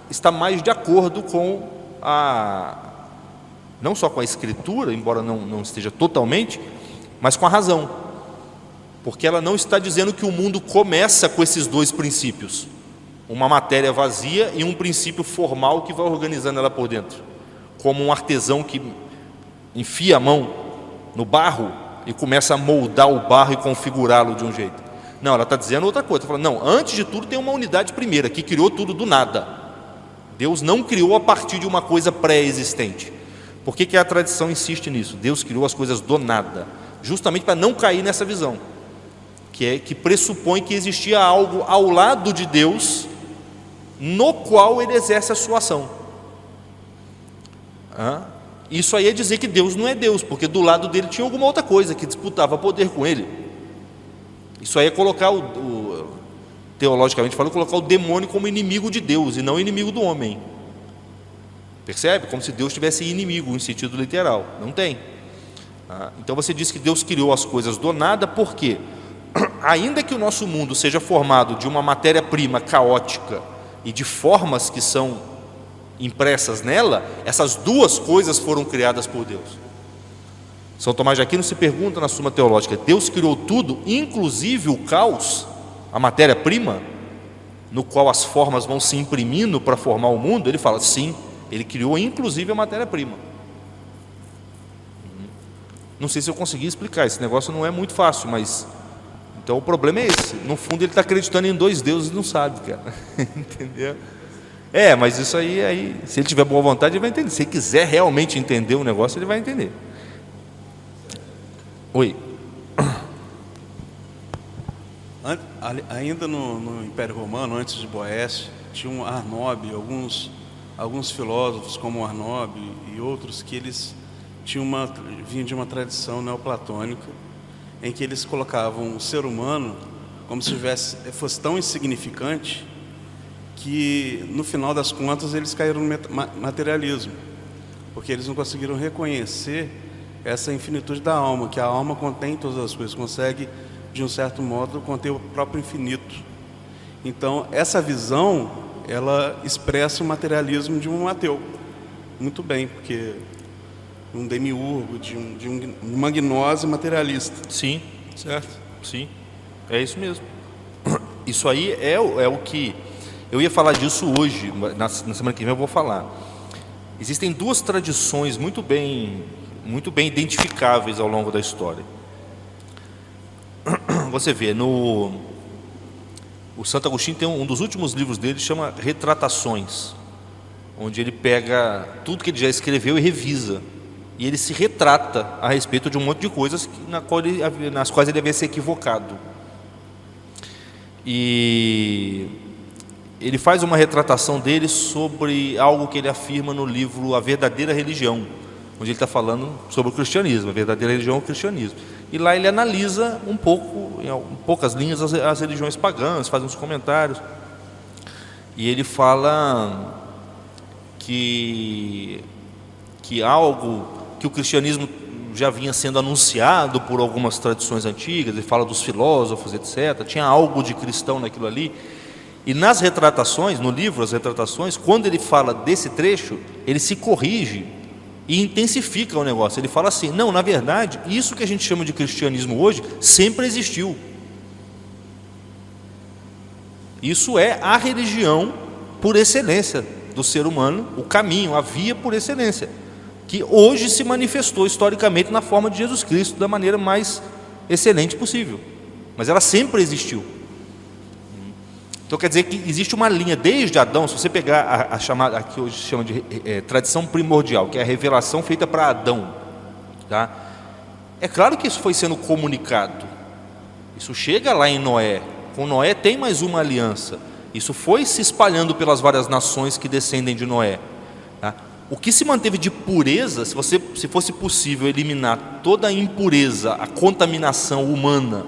está mais de acordo com não só com a Escritura, embora não esteja totalmente, mas com a razão, porque ela não está dizendo que o mundo começa com esses dois princípios, uma matéria vazia e um princípio formal que vai organizando ela por dentro, como um artesão que enfia a mão no barro e começa a moldar o barro e configurá-lo de um jeito. Não, ela está dizendo outra coisa. Está falando, não, antes de tudo tem uma unidade primeira, que criou tudo do nada. Deus não criou a partir de uma coisa pré-existente. Por que a tradição insiste nisso? Deus criou as coisas do nada, justamente para não cair nessa visão, que pressupõe que existia algo ao lado de Deus, no qual ele exerce a sua ação. Isso aí é dizer que Deus não é Deus, porque do lado dele tinha alguma outra coisa que disputava poder com ele. Isso aí é colocar, teologicamente falando, colocar o demônio como inimigo de Deus e não inimigo do homem. Percebe? Como se Deus tivesse inimigo em sentido literal. Não tem. Então você diz que Deus criou as coisas do nada, por quê? Ainda que o nosso mundo seja formado de uma matéria-prima caótica e de formas que são impressas nela, essas duas coisas foram criadas por Deus. São Tomás de Aquino se pergunta na Suma Teológica: Deus criou tudo, inclusive o caos, a matéria-prima, no qual as formas vão se imprimindo para formar o mundo? Ele fala, sim, ele criou inclusive a matéria-prima. Não sei se eu consegui explicar, esse negócio não é muito fácil, mas então o problema é esse. No fundo ele está acreditando em dois deuses e não sabe, cara. Entendeu? Mas isso aí, se ele tiver boa vontade, ele vai entender. Se ele quiser realmente entender o negócio, ele vai entender. Oi. Ainda no Império Romano, antes de Boécio, tinha um Arnobe, alguns filósofos como Arnobe e outros, que eles vinham de uma tradição neoplatônica, em que eles colocavam o ser humano como se fosse tão insignificante que, no final das contas, eles caíram no materialismo, porque eles não conseguiram reconhecer essa infinitude da alma, que a alma contém todas as coisas, consegue, de um certo modo, conter o próprio infinito. Então, essa visão, ela expressa o materialismo de um ateu, muito bem, porque um demiurgo, de uma gnose materialista. Sim, certo? Sim, é isso mesmo. Isso aí é o que... Eu ia falar disso hoje, na semana que vem eu vou falar. Existem duas tradições muito bem identificáveis ao longo da história. Você vê, o Santo Agostinho tem um dos últimos livros dele, chama Retratações, onde ele pega tudo que ele já escreveu e revisa. E ele se retrata a respeito de um monte de coisas nas quais ele havia se equivocado. E ele faz uma retratação dele sobre algo que ele afirma no livro A Verdadeira Religião, onde ele está falando sobre o cristianismo, a verdadeira religião é o cristianismo. E lá ele analisa um pouco, em poucas linhas, as religiões pagãs, faz uns comentários. E ele fala que o cristianismo já vinha sendo anunciado por algumas tradições antigas, ele fala dos filósofos, etc. Tinha algo de cristão naquilo ali. E nas retratações, no livro As Retratações, quando ele fala desse trecho, ele se corrige e intensifica o negócio. Ele fala assim, não, na verdade, isso que a gente chama de cristianismo hoje sempre existiu. Isso é a religião por excelência do ser humano, o caminho, a via por excelência, que hoje se manifestou historicamente na forma de Jesus Cristo da maneira mais excelente possível, mas ela sempre existiu. Então quer dizer que existe uma linha desde Adão. Se você pegar a chamada, aqui hoje se chama de tradição primordial, que é a revelação feita para Adão, tá? É claro que isso foi sendo comunicado, isso chega lá em Noé. Com Noé tem mais uma aliança, isso foi se espalhando pelas várias nações que descendem de Noé, tá? O que se manteve de pureza, se fosse possível eliminar toda a impureza, a contaminação humana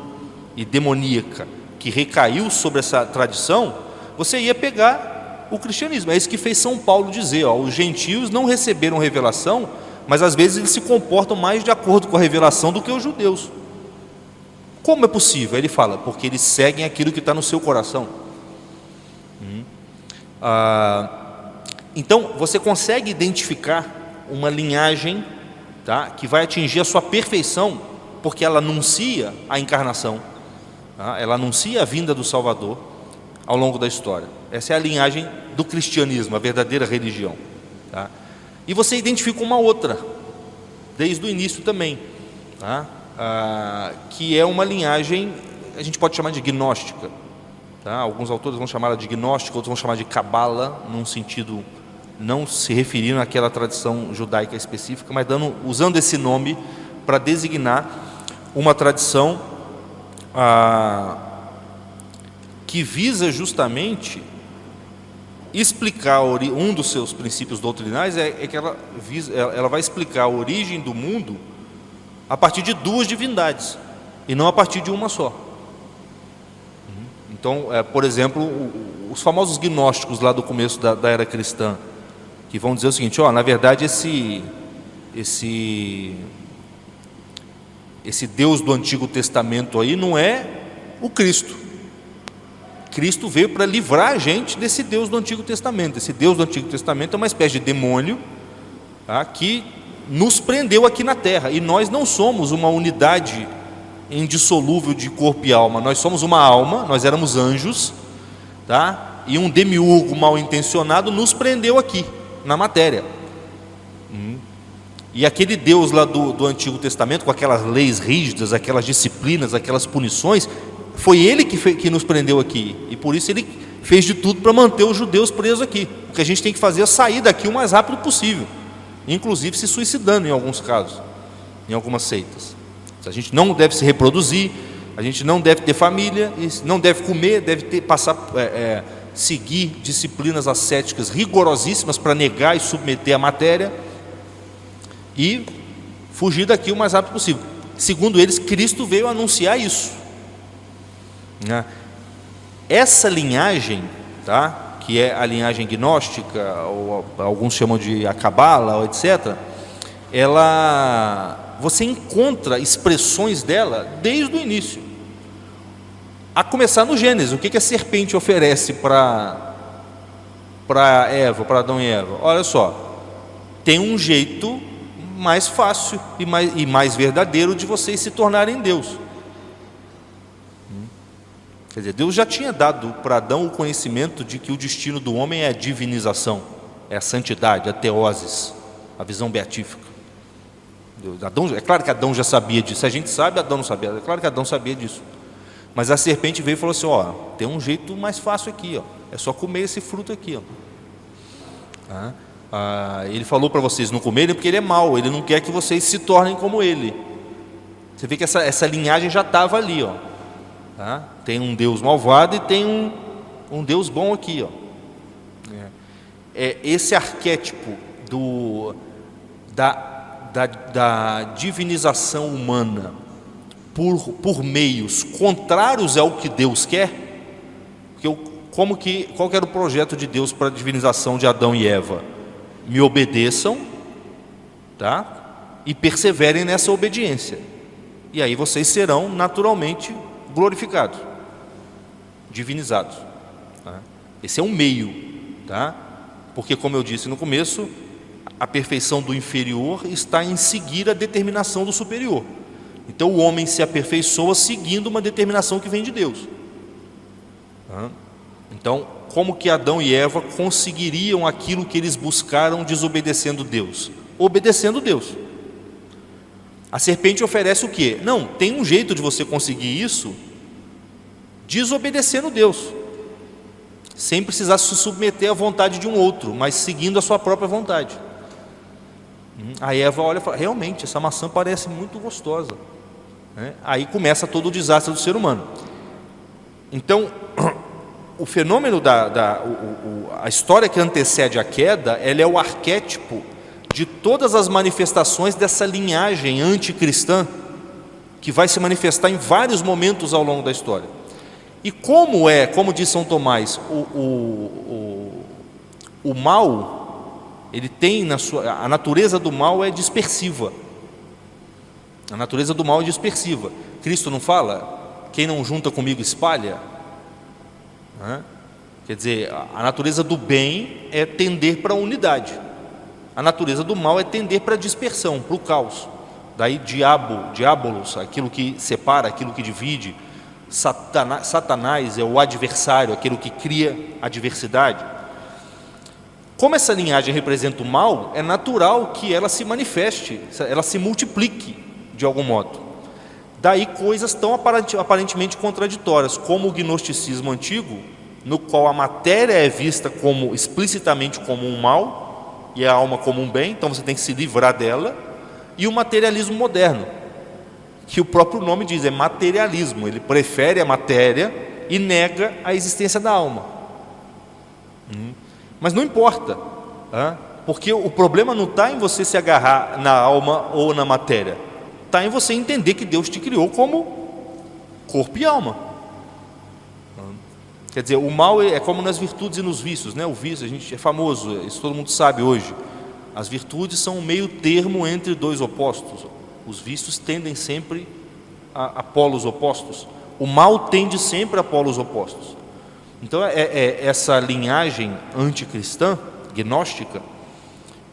e demoníaca que recaiu sobre essa tradição, você ia pegar o cristianismo. É isso que fez São Paulo dizer, ó, os gentios não receberam revelação, mas às vezes eles se comportam mais de acordo com a revelação do que os judeus. Como é possível? Ele fala, porque eles seguem aquilo que está no seu coração. Então você consegue identificar uma linhagem, tá, que vai atingir a sua perfeição, porque ela anuncia a encarnação, tá? Ela anuncia a vinda do Salvador ao longo da história. Essa é a linhagem do cristianismo, a verdadeira religião, tá? E você identifica uma outra desde o início também, tá? Que é uma linhagem, a gente pode chamar de gnóstica, tá? Alguns autores vão chamar de gnóstica, outros vão chamar de cabala, num sentido não se referindo àquela tradição judaica específica, mas usando esse nome para designar uma tradição que visa justamente explicar um dos seus princípios doutrinais, é que ela vai explicar a origem do mundo a partir de duas divindades e não a partir de uma só. Então, por exemplo, os famosos gnósticos lá do começo da era cristã, que vão dizer o seguinte, ó, na verdade esse Deus do Antigo Testamento aí não é o Cristo. Cristo veio para livrar a gente desse Deus do Antigo Testamento. Esse Deus do Antigo Testamento é uma espécie de demônio, tá, que nos prendeu aqui na terra, e nós não somos uma unidade indissolúvel de corpo e alma, nós somos uma alma, nós éramos anjos, tá? E um demiurgo mal intencionado nos prendeu aqui na matéria. E aquele Deus lá do Antigo Testamento, com aquelas leis rígidas, aquelas disciplinas, aquelas punições, foi ele que nos prendeu aqui, e por isso ele fez de tudo para manter os judeus presos aqui. O que a gente tem que fazer é sair daqui o mais rápido possível, inclusive se suicidando em alguns casos, em algumas seitas. A gente não deve se reproduzir, a gente não deve ter família, não deve comer, deve seguir disciplinas ascéticas rigorosíssimas para negar e submeter a matéria e fugir daqui o mais rápido possível. Segundo eles, Cristo veio anunciar isso. Essa linhagem, tá, que é a linhagem gnóstica, ou alguns chamam de a cabala, etc., você encontra expressões dela desde o início, a começar no Gênesis. O que a serpente oferece para Eva, para Adão e Eva? Olha só, tem um jeito mais fácil e mais verdadeiro de vocês se tornarem Deus. Quer dizer, Deus já tinha dado para Adão o conhecimento de que o destino do homem é a divinização, é a santidade, a teoses, a visão beatífica. Adão, é claro que Adão já sabia disso, a gente sabe, Adão não sabia, é claro que Adão sabia disso, mas a serpente veio e falou assim, ó, tem um jeito mais fácil aqui, ó, é só comer esse fruto aqui, ó. Ele falou para vocês não comerem porque ele é mau, ele não quer que vocês se tornem como ele. Você vê que essa linhagem já estava ali, ó, tá? Tem um Deus malvado e tem um Deus bom aqui, ó. Esse arquétipo da divinização humana por meios contrários ao que Deus quer, porque qual que era o projeto de Deus para a divinização de Adão e Eva? Me obedeçam, tá? E perseverem nessa obediência, e aí vocês serão naturalmente glorificados, divinizados, tá? Esse é um meio, tá? Porque, como eu disse no começo, a perfeição do inferior está em seguir a determinação do superior. Então o homem se aperfeiçoa seguindo uma determinação que vem de Deus. Então, como que Adão e Eva conseguiriam aquilo que eles buscaram desobedecendo Deus? Obedecendo Deus. A serpente oferece o quê? Não, tem um jeito de você conseguir isso desobedecendo Deus, sem precisar se submeter à vontade de um outro, mas seguindo a sua própria vontade. A Eva olha e fala, realmente, essa maçã parece muito gostosa. Aí começa todo o desastre do ser humano. Então, o fenômeno a história que antecede a queda, ela é o arquétipo de todas as manifestações dessa linhagem anticristã, que vai se manifestar em vários momentos ao longo da história. E como diz São Tomás, o mal, ele tem a natureza do mal é dispersiva. A natureza do mal é dispersiva. Cristo não fala, quem não junta comigo espalha? Quer dizer, a natureza do bem é tender para a unidade. A natureza do mal é tender para a dispersão, para o caos. Daí diabolos, aquilo que separa, aquilo que divide. Satanás é o adversário, aquele que cria a adversidade. Como essa linhagem representa o mal, é natural que ela se manifeste, ela se multiplique de algum modo. Daí coisas tão aparentemente contraditórias, como o gnosticismo antigo, no qual a matéria é vista explicitamente como um mal e a alma como um bem, então você tem que se livrar dela, e o materialismo moderno, que o próprio nome diz, é materialismo, ele prefere a matéria e nega a existência da alma. Mas não importa, porque o problema não está em você se agarrar na alma ou na matéria, está em você entender que Deus te criou como corpo e alma. Quer dizer, o mal é como nas virtudes e nos vícios, né? O vício, a gente é famoso, isso todo mundo sabe hoje. As virtudes são um meio termo entre dois opostos. Os vícios tendem sempre a polos opostos. O mal tende sempre a polos opostos. Então, essa linhagem anticristã, gnóstica,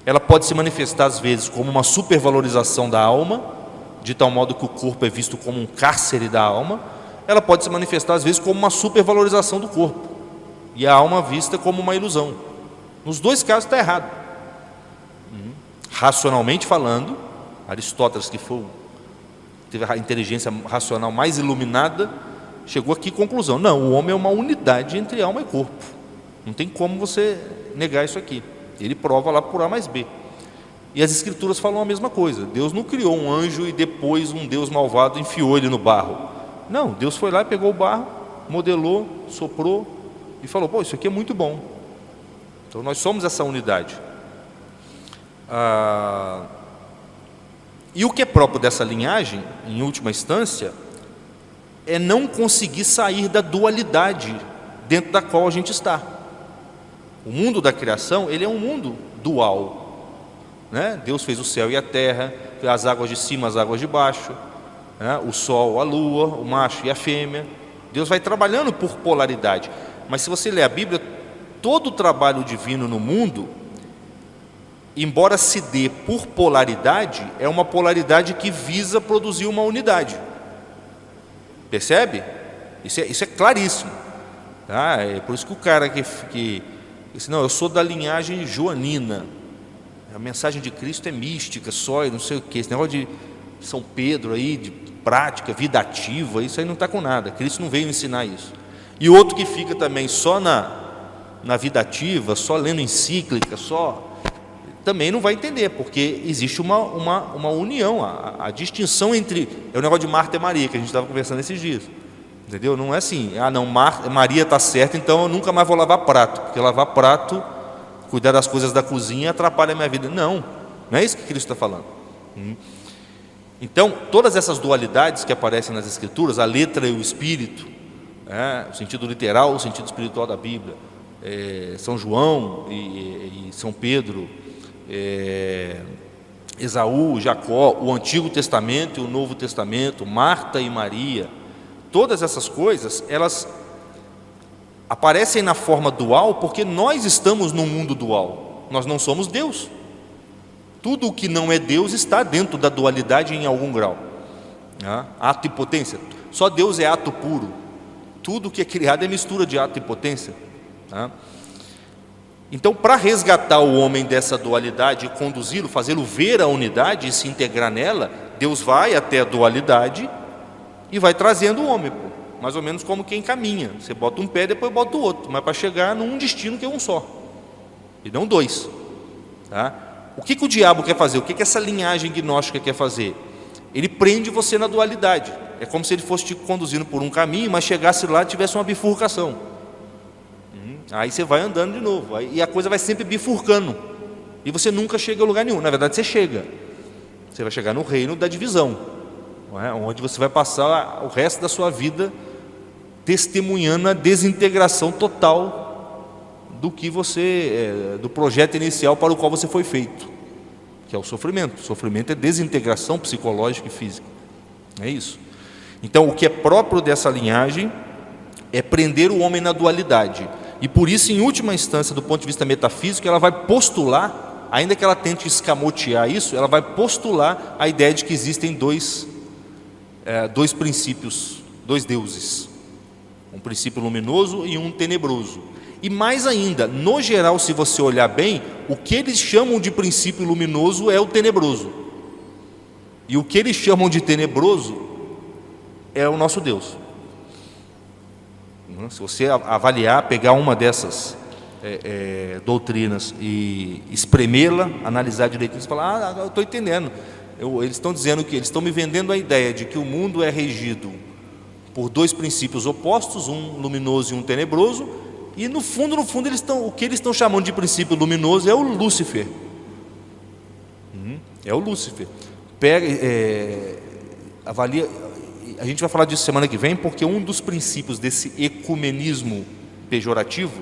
ela pode se manifestar às vezes como uma supervalorização da alma, de tal modo que o corpo é visto como um cárcere da alma. Ela pode se manifestar às vezes como uma supervalorização do corpo, e a alma vista como uma ilusão. Nos dois casos está errado. Racionalmente falando, Aristóteles, que teve a inteligência racional mais iluminada, chegou aqui à conclusão: não, o homem é uma unidade entre alma e corpo. Não tem como você negar isso aqui. Ele prova lá por A mais B. E as escrituras falam a mesma coisa. Deus não criou um anjo e depois um Deus malvado enfiou ele no barro. Não, Deus foi lá, pegou o barro, modelou, soprou e falou: pô, isso aqui é muito bom. Então nós somos essa unidade. E o que é próprio dessa linhagem, em última instância, é não conseguir sair da dualidade dentro da qual a gente está. O mundo da criação, ele é um mundo dual, né? Deus fez o céu e a terra, fez as águas de cima, as águas de baixo, né? O sol, a lua, o macho e a fêmea. Deus vai trabalhando por polaridade. Mas se você ler a Bíblia, todo o trabalho divino no mundo, embora se dê por polaridade, é uma polaridade que visa produzir uma unidade. Percebe? Isso é claríssimo. É por isso que o cara que disse: não, eu sou da linhagem joanina, a mensagem de Cristo é mística só, e não sei o que, esse negócio de São Pedro aí, de prática, vida ativa, isso aí não está com nada. Cristo não veio ensinar isso. E outro que fica também só na vida ativa, só lendo encíclica, também não vai entender, porque existe uma união, a distinção entre, é o negócio de Marta e Maria, que a gente estava conversando esses dias, entendeu? Não é assim, não, Maria está certa, então eu nunca mais vou lavar prato, porque lavar prato, cuidar das coisas da cozinha, atrapalha a minha vida. Não é isso que Cristo está falando. Então, todas essas dualidades que aparecem nas Escrituras, a letra e o espírito, o sentido literal, o sentido espiritual da Bíblia, São João e São Pedro, Esaú, Jacó, o Antigo Testamento e o Novo Testamento, Marta e Maria, todas essas coisas, elas aparecem na forma dual porque nós estamos num mundo dual. Nós não somos Deus. Tudo o que não é Deus está dentro da dualidade em algum grau. Ato e potência. Só Deus é ato puro. Tudo que é criado é mistura de ato e potência, tá? Então, para resgatar o homem dessa dualidade e conduzi-lo, fazê-lo ver a unidade e se integrar nela, Deus vai até a dualidade e vai trazendo o homem, pô. Mais ou menos como quem caminha. Você bota um pé, depois bota o outro, mas para chegar num destino que é um só, e não dois, tá? O que o diabo quer fazer? O que essa linhagem gnóstica quer fazer? Ele prende você na dualidade. É como se ele fosse te conduzindo por um caminho, mas chegasse lá e tivesse uma bifurcação. Aí você vai andando de novo, e a coisa vai sempre bifurcando, e você nunca chega a lugar nenhum. Na verdade, você chega. Você vai chegar no reino da divisão, não é? Onde você vai passar o resto da sua vida testemunhando a desintegração total do que você, do projeto inicial para o qual você foi feito, que é o sofrimento. O sofrimento é desintegração psicológica e física. É isso. Então, o que é próprio dessa linhagem é prender o homem na dualidade. E por isso, em última instância, do ponto de vista metafísico, ela vai postular, ainda que ela tente escamotear isso, ela vai postular a ideia de que existem dois princípios, dois deuses. Um princípio luminoso e um tenebroso. E mais ainda, no geral, se você olhar bem, o que eles chamam de princípio luminoso é o tenebroso. E o que eles chamam de tenebroso é o nosso Deus. Se você avaliar, pegar uma dessas doutrinas e espremê-la, analisar direitinho, você fala, eu estou entendendo. Eles estão dizendo que eles estão me vendendo a ideia de que o mundo é regido por dois princípios opostos, um luminoso e um tenebroso, e no fundo o que eles estão chamando de princípio luminoso é o Lúcifer. É o Lúcifer. Avalia. A gente vai falar disso semana que vem, porque um dos princípios desse ecumenismo pejorativo,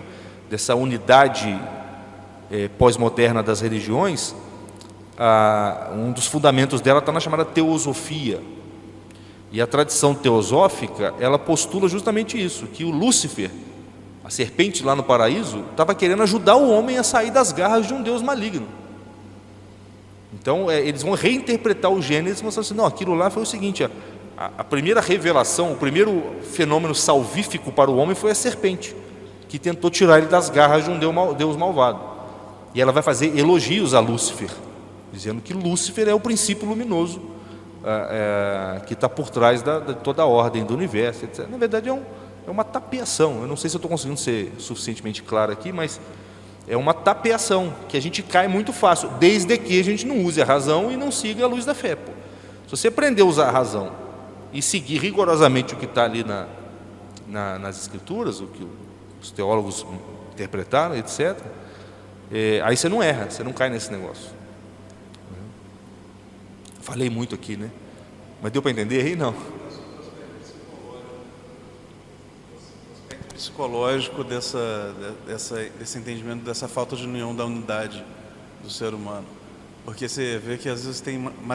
dessa unidade pós-moderna das religiões, um dos fundamentos dela está na chamada teosofia. E a tradição teosófica, ela postula justamente isso, que o Lúcifer, a serpente lá no paraíso, estava querendo ajudar o homem a sair das garras de um Deus maligno. Então, eles vão reinterpretar o Gênesis e vão falar assim, não, aquilo lá foi o seguinte, a primeira revelação, o primeiro fenômeno salvífico para o homem foi a serpente, que tentou tirar ele das garras de um Deus malvado. E ela vai fazer elogios a Lúcifer, dizendo que Lúcifer é o princípio luminoso que está por trás de toda a ordem do universo, etc. Na verdade, é uma tapeação. Eu não sei se eu estou conseguindo ser suficientemente claro aqui, mas é uma tapeação, que a gente cai muito fácil, desde que a gente não use a razão e não siga a luz da fé. Pô. Se você aprender a usar a razão e seguir rigorosamente o que está ali nas escrituras, o que os teólogos interpretaram, etc., aí você não erra, você não cai nesse negócio. Falei muito aqui, né? Mas deu para entender aí? Não. Psicológico desse entendimento, dessa falta de união da unidade do ser humano. Porque você vê que às vezes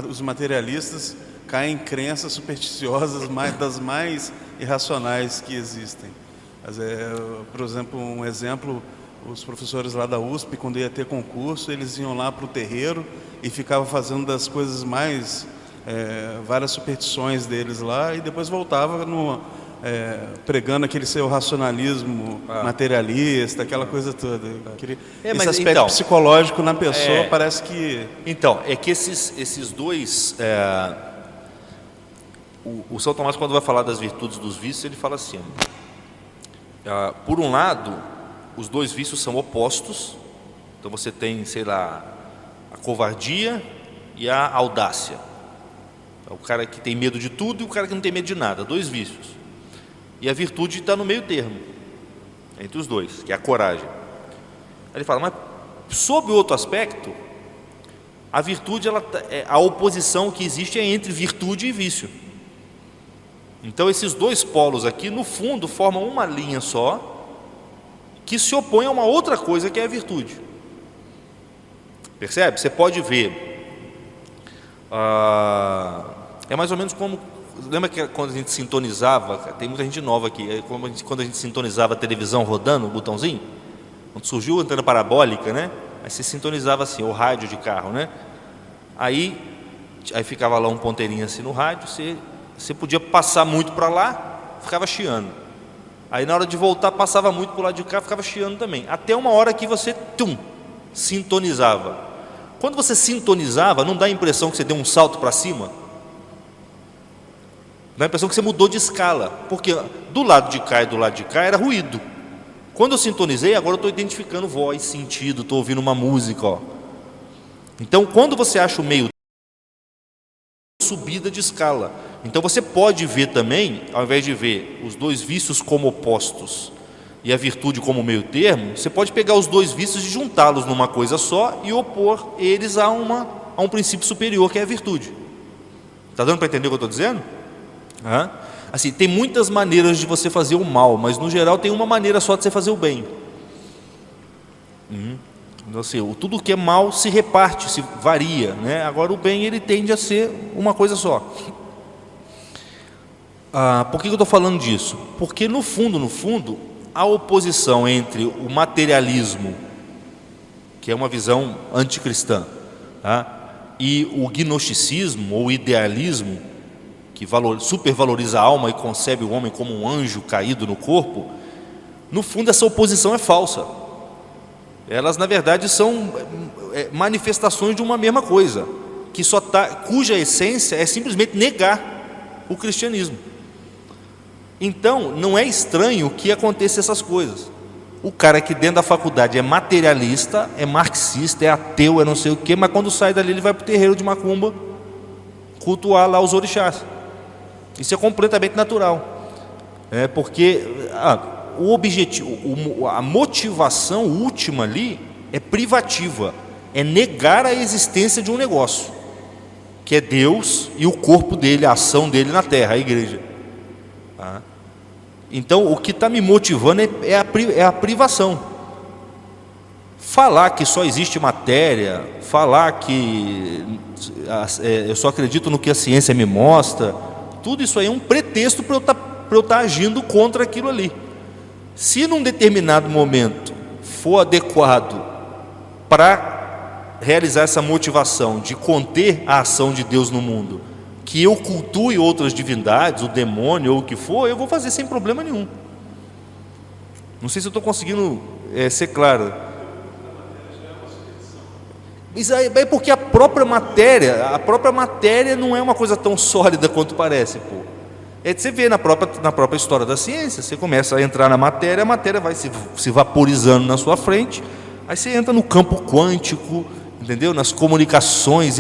os materialistas caem em crenças supersticiosas das mais irracionais que existem. Por exemplo, os professores lá da USP, quando ia ter concurso, eles iam lá para o terreiro e ficavam fazendo das coisas mais, várias superstições deles lá, e depois voltava pregando aquele seu racionalismo materialista, aquela coisa toda. Esse aspecto psicológico na pessoa parece que... Então, é que esses dois... O São Tomás, quando vai falar das virtudes dos vícios, ele fala assim, por um lado, os dois vícios são opostos. Então você tem, sei lá, a covardia e a audácia. O cara que tem medo de tudo e o cara que não tem medo de nada, dois vícios. E a virtude está no meio termo, entre os dois, que é a coragem. Aí ele fala, mas sob outro aspecto, a virtude, a oposição que existe é entre virtude e vício. Então esses dois polos aqui, no fundo, formam uma linha só, que se opõe a uma outra coisa que é a virtude. Percebe? Você pode ver, é mais ou menos como, lembra que quando a gente sintonizava, tem muita gente nova aqui, quando a gente sintonizava a televisão rodando, o botãozinho, quando surgiu a antena parabólica, né? Aí você sintonizava assim, o rádio de carro, né? Aí ficava lá um ponteirinho assim no rádio, você podia passar muito para lá, ficava chiando. Aí na hora de voltar passava muito para o lado de cá, ficava chiando também. Até uma hora que você, sintonizava. Quando você sintonizava, não dá a impressão que você deu um salto para cima? Dá a impressão que você mudou de escala, porque do lado de cá e do lado de cá era ruído. Quando eu sintonizei, agora eu estou identificando voz, sentido, estou ouvindo uma música. Ó. Então, quando você acha o meio, subida de escala. Então você pode ver também, ao invés de ver os dois vícios como opostos e a virtude como meio termo, você pode pegar os dois vícios e juntá-los numa coisa só e opor eles a um princípio superior, que é a virtude. Está dando para entender o que eu estou dizendo? Assim, tem muitas maneiras de você fazer o mal, mas no geral tem uma maneira só de você fazer o bem. Então, assim, tudo que é mal se reparte, se varia, né? Agora o bem ele tende a ser uma coisa só. Por que eu estou falando disso? Porque no fundo, a oposição entre o materialismo, que é uma visão anticristã, e o gnosticismo ou idealismo, que supervaloriza a alma e concebe o homem como um anjo caído no corpo, no fundo essa oposição é falsa. Elas na verdade são manifestações de uma mesma coisa, cuja essência é simplesmente negar o cristianismo. Então não é estranho que aconteça essas coisas. O cara que dentro da faculdade é materialista, é marxista, é ateu, é não sei o quê, mas quando sai dali ele vai para o terreiro de macumba cultuar lá os orixás. Isso é completamente natural, porque o objetivo, a motivação última ali é privativa, é negar a existência de um negócio, que é Deus e o corpo dele, a ação dele na terra, a igreja. Então o que está me motivando é a privação. Falar que só existe matéria, falar que eu só acredito no que a ciência me mostra, tudo isso aí é um pretexto para eu estar agindo contra aquilo ali. Se num determinado momento for adequado para realizar essa motivação de conter a ação de Deus no mundo, que eu cultue outras divindades, o demônio ou o que for, eu vou fazer sem problema nenhum. Não sei se eu estou conseguindo ser claro. Isso é porque a própria matéria não é uma coisa tão sólida quanto parece, pô. Você vê na própria história da ciência, você começa a entrar na matéria, a matéria vai se vaporizando na sua frente, aí você entra no campo quântico, entendeu? Nas comunicações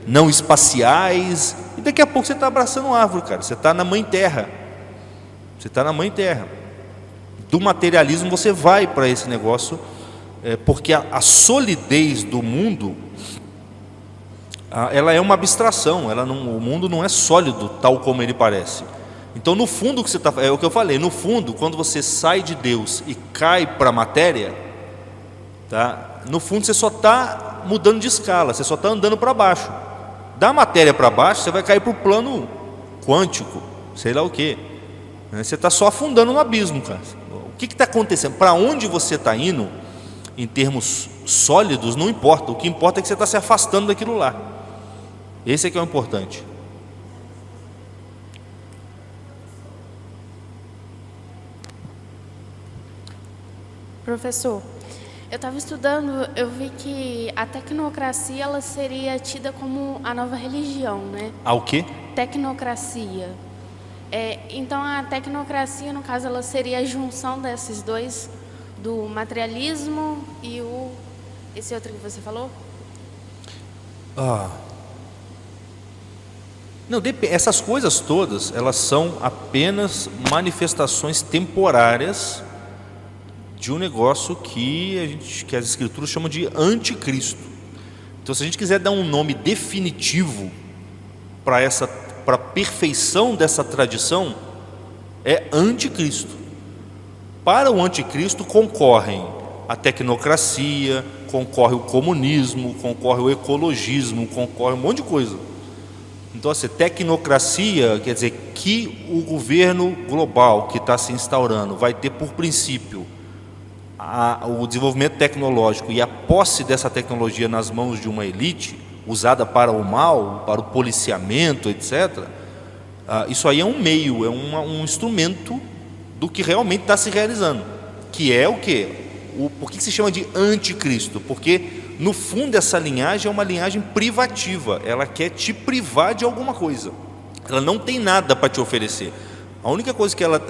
não espaciais, e daqui a pouco você está abraçando uma árvore, cara. Você está na mãe terra. Do materialismo você vai para esse negócio, porque a solidez do mundo, ela é uma abstração, o mundo não é sólido tal como ele parece. Então no fundo é o que eu falei, no fundo quando você sai de Deus e cai para a matéria, no fundo você só está mudando de escala, você só está andando para baixo. Da matéria para baixo você vai cair para o plano quântico, sei lá o que. Você está só afundando no abismo, cara. O que está acontecendo? Para onde você está indo, em termos sólidos, não importa. O que importa é que você está se afastando daquilo lá. Esse é que é o importante. Professor, eu estava estudando, eu vi que a tecnocracia ela seria tida como a nova religião, né? O quê? Tecnocracia. Então a tecnocracia, no caso, ela seria a junção desses dois, do materialismo e esse outro que você falou? Não, essas coisas todas, elas são apenas manifestações temporárias de um negócio que as escrituras chamam de anticristo. Então, se a gente quiser dar um nome definitivo para a perfeição dessa tradição, é anticristo. Para o anticristo concorrem a tecnocracia, concorre o comunismo, concorre o ecologismo, concorre um monte de coisa. Então, assim, tecnocracia quer dizer que o governo global que está se instaurando vai ter por princípio o desenvolvimento tecnológico e a posse dessa tecnologia nas mãos de uma elite, usada para o mal, para o policiamento, etc. Isso aí é um meio, é um instrumento do que realmente está se realizando, que é o quê? Por que se chama de anticristo? Porque no fundo essa linhagem é uma linhagem privativa, ela quer te privar de alguma coisa, ela não tem nada para te oferecer. A única coisa que ela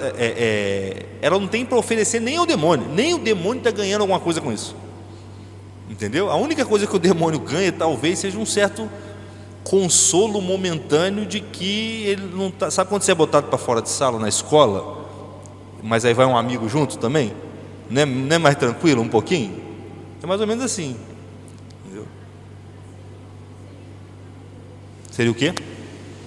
não tem para oferecer nem o demônio está ganhando alguma coisa com isso, entendeu? A única coisa que o demônio ganha talvez seja um certo consolo momentâneo de que ele não tá, sabe quando você é botado para fora de sala na escola, mas aí vai um amigo junto também, não é mais tranquilo um pouquinho? É mais ou menos assim, entendeu? Seria o quê?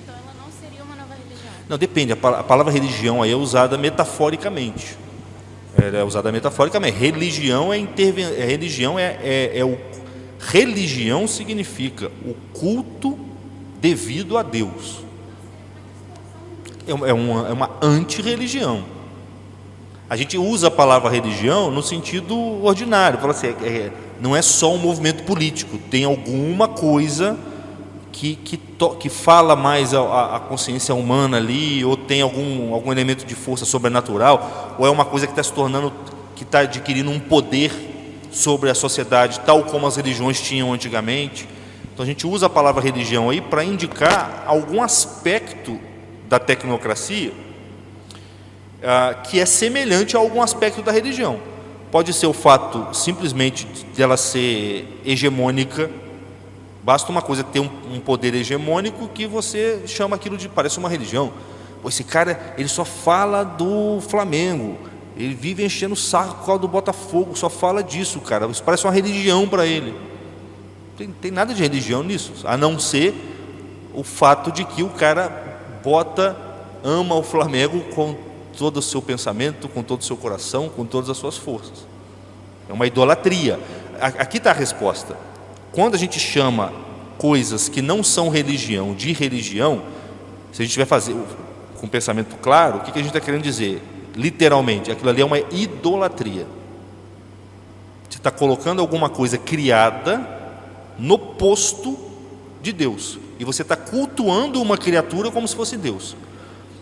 Então ela não seria uma nova religião. Não, depende, a palavra religião aí é usada metaforicamente. Ela é usada metaforicamente. Religião religião significa o culto devido a Deus. É uma antirreligião. A gente usa a palavra religião no sentido ordinário, fala assim, não é só um movimento político, tem alguma coisa que fala mais a consciência humana ali, ou tem algum elemento de força sobrenatural, ou é uma coisa que está se tornando, que está adquirindo um poder sobre a sociedade, tal como as religiões tinham antigamente. Então a gente usa a palavra religião aí para indicar algum aspecto da tecnocracia que é semelhante a algum aspecto da religião. Pode ser o fato simplesmente dela ser hegemônica. Basta uma coisa ter um poder hegemônico que você chama aquilo de, parece uma religião. Pô, esse cara, ele só fala do Flamengo, ele vive enchendo o saco por causa do Botafogo, só fala disso, cara. Isso parece uma religião para ele. Tem nada de religião nisso, a não ser o fato de que o cara ama o Flamengo com todo o seu pensamento, com todo o seu coração, com todas as suas forças. É uma idolatria. Aqui está a resposta. Quando a gente chama coisas que não são religião de religião, se a gente vai fazer com um pensamento claro, o que a gente está querendo dizer? Literalmente, aquilo ali é uma idolatria. Você está colocando alguma coisa criada no posto de Deus, e você está cultuando uma criatura como se fosse Deus.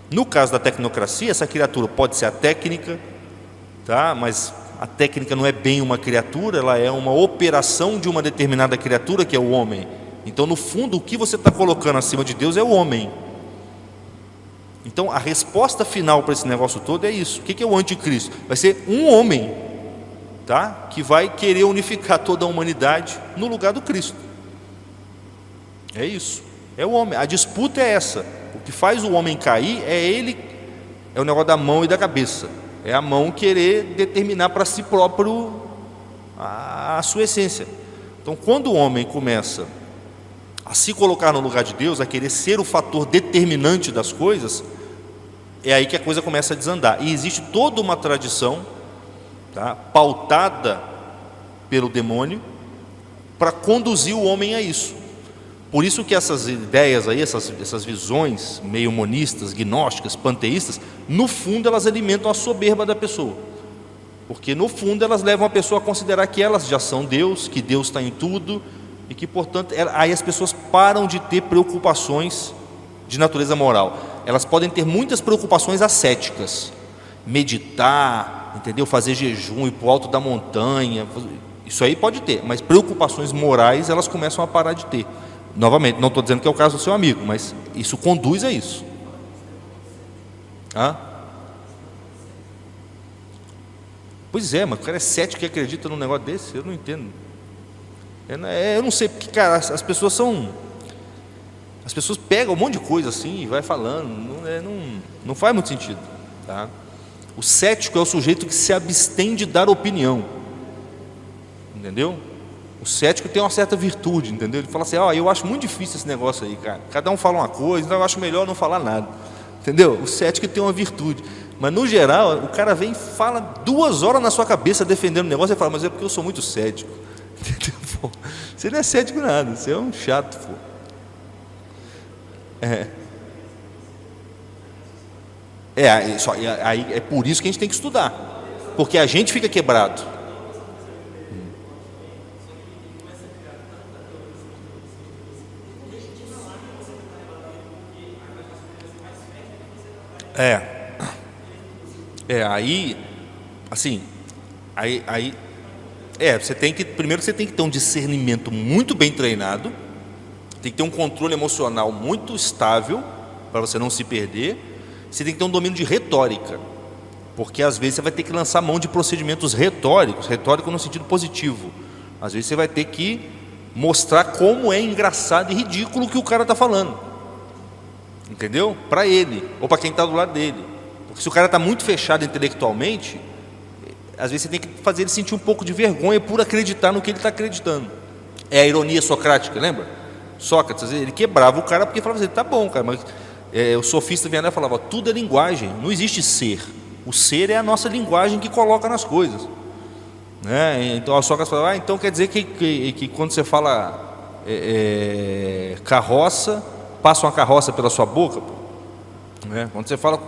No caso da tecnocracia, essa criatura pode ser a técnica, tá? Mas a técnica não é bem uma criatura, ela é uma operação de uma determinada criatura, que é o homem. Então, no fundo, o que você está colocando acima de Deus é o homem. Então, a resposta final para esse negócio todo é isso. O que é o anticristo? Vai ser um homem, tá? Que vai querer unificar toda a humanidade no lugar do Cristo. É isso, é o homem. A disputa é essa. O que faz o homem cair é o negócio da mão e da cabeça. É a mão querer determinar para si próprio a sua essência. Então, quando o homem começa a se colocar no lugar de Deus, a querer ser o fator determinante das coisas, é aí que a coisa começa a desandar. E existe toda uma tradição, tá, pautada pelo demônio para conduzir o homem a isso. Por isso que essas ideias aí, essas visões meio monistas, gnósticas, panteístas, no fundo elas alimentam a soberba da pessoa. Porque no fundo elas levam a pessoa a considerar que elas já são Deus, que Deus está em tudo, e que, portanto, aí as pessoas param de ter preocupações de natureza moral. Elas podem ter muitas preocupações ascéticas, meditar, entendeu? Fazer jejum, ir para o alto da montanha, isso aí pode ter, mas preocupações morais elas começam a parar de ter. Novamente, não estou dizendo que é o caso do seu amigo, mas isso conduz a isso. Pois é, mas o cara é cético e acredita num negócio desse, eu não entendo. Eu não sei, porque, cara, as pessoas pegam um monte de coisa assim e vai falando, não faz muito sentido, tá? O cético é o sujeito que se abstém de dar opinião, entendeu? O cético tem uma certa virtude, entendeu? Ele fala assim, eu acho muito difícil esse negócio aí, cara. Cada um fala uma coisa, então eu acho melhor não falar nada, entendeu? O cético tem uma virtude. Mas no geral, o cara vem e fala 2 horas na sua cabeça defendendo o negócio, e fala, mas é porque eu sou muito cético. Entendeu? Pô, você não é cético nada, você é um chato, pô. Aí é por isso que a gente tem que estudar, porque a gente fica quebrado. Aí, assim, você tem que, primeiro você tem que ter um discernimento muito bem treinado, tem que ter um controle emocional muito estável, para você não se perder, você tem que ter um domínio de retórica, porque às vezes você vai ter que lançar mão de procedimentos retóricos, retórico no sentido positivo, às vezes você vai ter que mostrar como é engraçado e ridículo o que o cara está falando, entendeu? Para ele, ou para quem está do lado dele, porque se o cara está muito fechado intelectualmente, às vezes você tem que fazer ele sentir um pouco de vergonha por acreditar no que ele está acreditando. É a ironia socrática, lembra? Sócrates, ele quebrava o cara porque falava assim, tá bom, cara, mas o sofista Vianney falava, tudo é linguagem, não existe ser. O ser é a nossa linguagem que coloca nas coisas, né? Então a Sócrates falava, então quer dizer que quando você fala carroça, passa uma carroça pela sua boca, né? Quando você fala,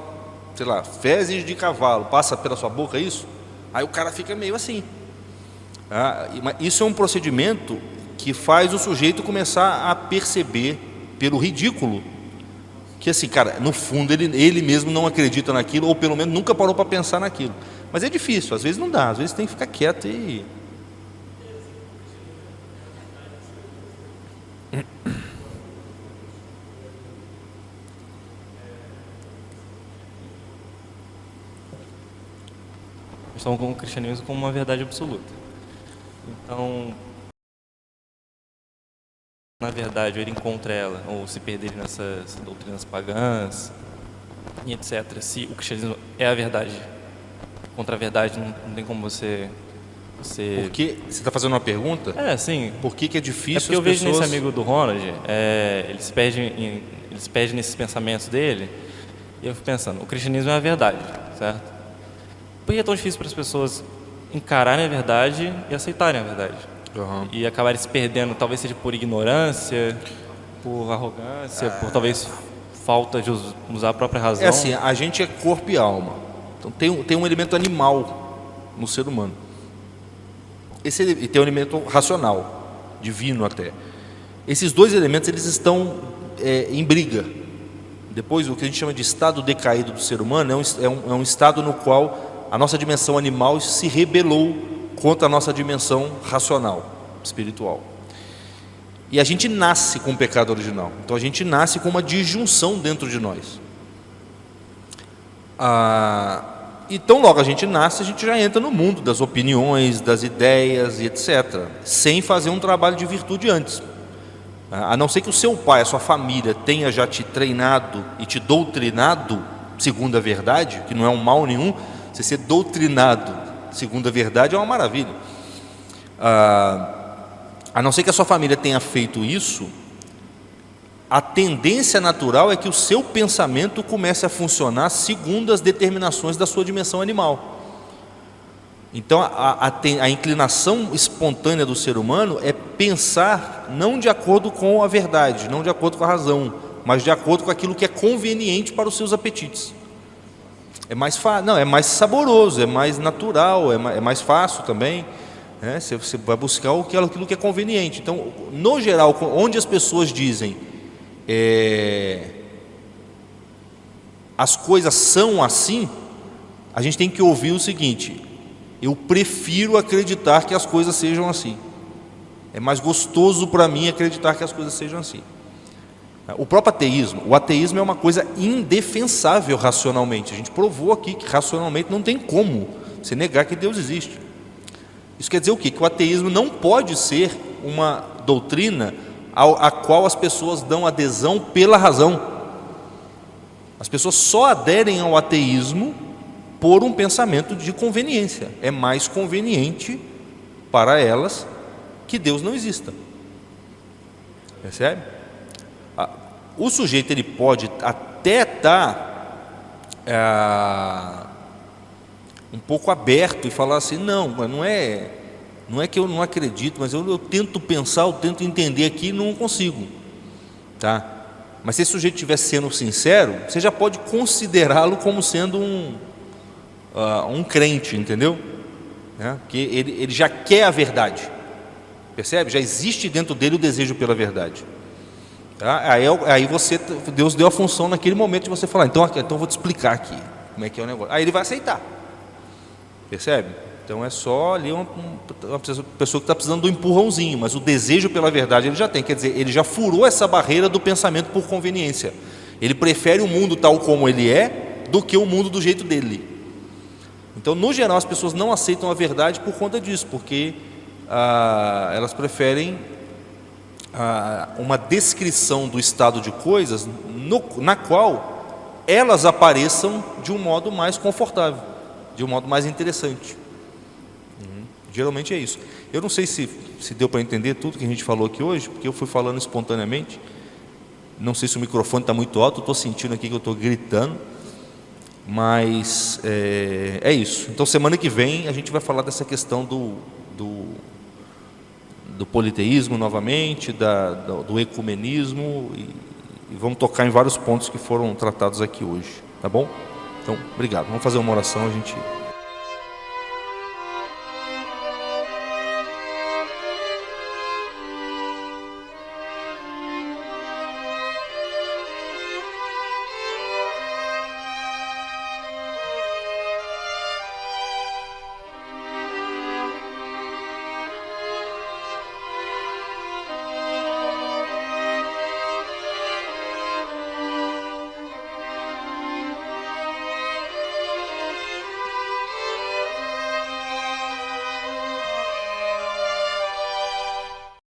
sei lá, fezes de cavalo, passa pela sua boca, é isso? Aí o cara fica meio assim. Isso é um procedimento que faz o sujeito começar a perceber pelo ridículo que assim, cara, no fundo ele mesmo não acredita naquilo, ou pelo menos nunca parou para pensar naquilo. Mas é difícil, às vezes não dá, às vezes tem que ficar quieto e... Estão com o cristianismo como uma verdade absoluta. Então, na verdade, ele encontra ela, ou se perder nessas doutrinas pagãs, e etc. Se o cristianismo é a verdade, contra a verdade não tem como você... Porque você está fazendo uma pergunta? Sim. Por que é difícil? Porque eu vejo nesse amigo do Ronald, ele se perde nesses pensamentos dele, e eu fico pensando, o cristianismo é a verdade, certo? Por que é tão difícil para as pessoas encararem a verdade e aceitarem a verdade? Uhum. E acabarem se perdendo, talvez seja por ignorância, por arrogância, por talvez falta de usar a própria razão. É assim, a gente é corpo e alma. Então tem um elemento animal no ser humano. E tem um elemento racional, divino até. Esses dois elementos eles estão em briga. Depois, o que a gente chama de estado decaído do ser humano é um estado no qual a nossa dimensão animal se rebelou contra a nossa dimensão racional, espiritual. E a gente nasce com o pecado original. Então a gente nasce com uma disjunção dentro de nós. Então logo a gente nasce, a gente já entra no mundo das opiniões, das ideias e etc. Sem fazer um trabalho de virtude antes. A não ser que o seu pai, a sua família tenha já te treinado e te doutrinado segundo a verdade, que não é um mal nenhum. Você ser doutrinado segundo a verdade é uma maravilha. A não ser que a sua família tenha feito isso, a tendência natural é que o seu pensamento comece a funcionar segundo as determinações da sua dimensão animal. Então a inclinação espontânea do ser humano é pensar não de acordo com a verdade, não de acordo com a razão, mas de acordo com aquilo que é conveniente para os seus apetites. É mais é mais saboroso, é mais natural, é mais fácil também, né? Você vai buscar aquilo que é conveniente. Então, no geral, onde as pessoas dizem as coisas são assim, a gente tem que ouvir o seguinte: eu prefiro acreditar que as coisas sejam assim. É mais gostoso para mim acreditar que as coisas sejam assim. O próprio ateísmo, o ateísmo é uma coisa indefensável racionalmente. A gente provou aqui que racionalmente não tem como você negar que Deus existe. Isso quer dizer o quê? Que o ateísmo não pode ser uma doutrina a qual as pessoas dão adesão pela razão. As pessoas só aderem ao ateísmo por um pensamento de conveniência. É mais conveniente para elas que Deus não exista. Percebe? O sujeito ele pode até estar um pouco aberto e falar assim, não é que eu não acredito, mas eu tento pensar, eu tento entender aqui e não consigo, tá? Mas se esse sujeito estiver sendo sincero, você já pode considerá-lo como sendo um crente, entendeu? Porque ele já quer a verdade, percebe? Já existe dentro dele o desejo pela verdade. Tá? Aí Deus deu a função naquele momento de você falar, então eu vou te explicar aqui. como é que é o negócio. Aí ele vai aceitar. Percebe? Então é só ali uma pessoa que está precisando do empurrãozinho, mas o desejo pela verdade ele já tem, quer dizer, ele já furou essa barreira do pensamento por conveniência. Ele prefere o mundo tal como ele é do que o mundo do jeito dele. Então, no geral, as pessoas não aceitam a verdade por conta disso, porque elas preferem uma descrição do estado de coisas na qual elas apareçam de um modo mais confortável, de um modo mais interessante. Geralmente é isso. Eu não sei se deu para entender tudo que a gente falou aqui hoje, porque eu fui falando espontaneamente. Não sei se o microfone está muito alto, estou sentindo aqui que eu estou gritando. Mas é isso. Então, semana que vem, a gente vai falar dessa questão do politeísmo novamente, do ecumenismo, e vamos tocar em vários pontos que foram tratados aqui hoje. Tá bom? Então, obrigado. Vamos fazer uma oração, a gente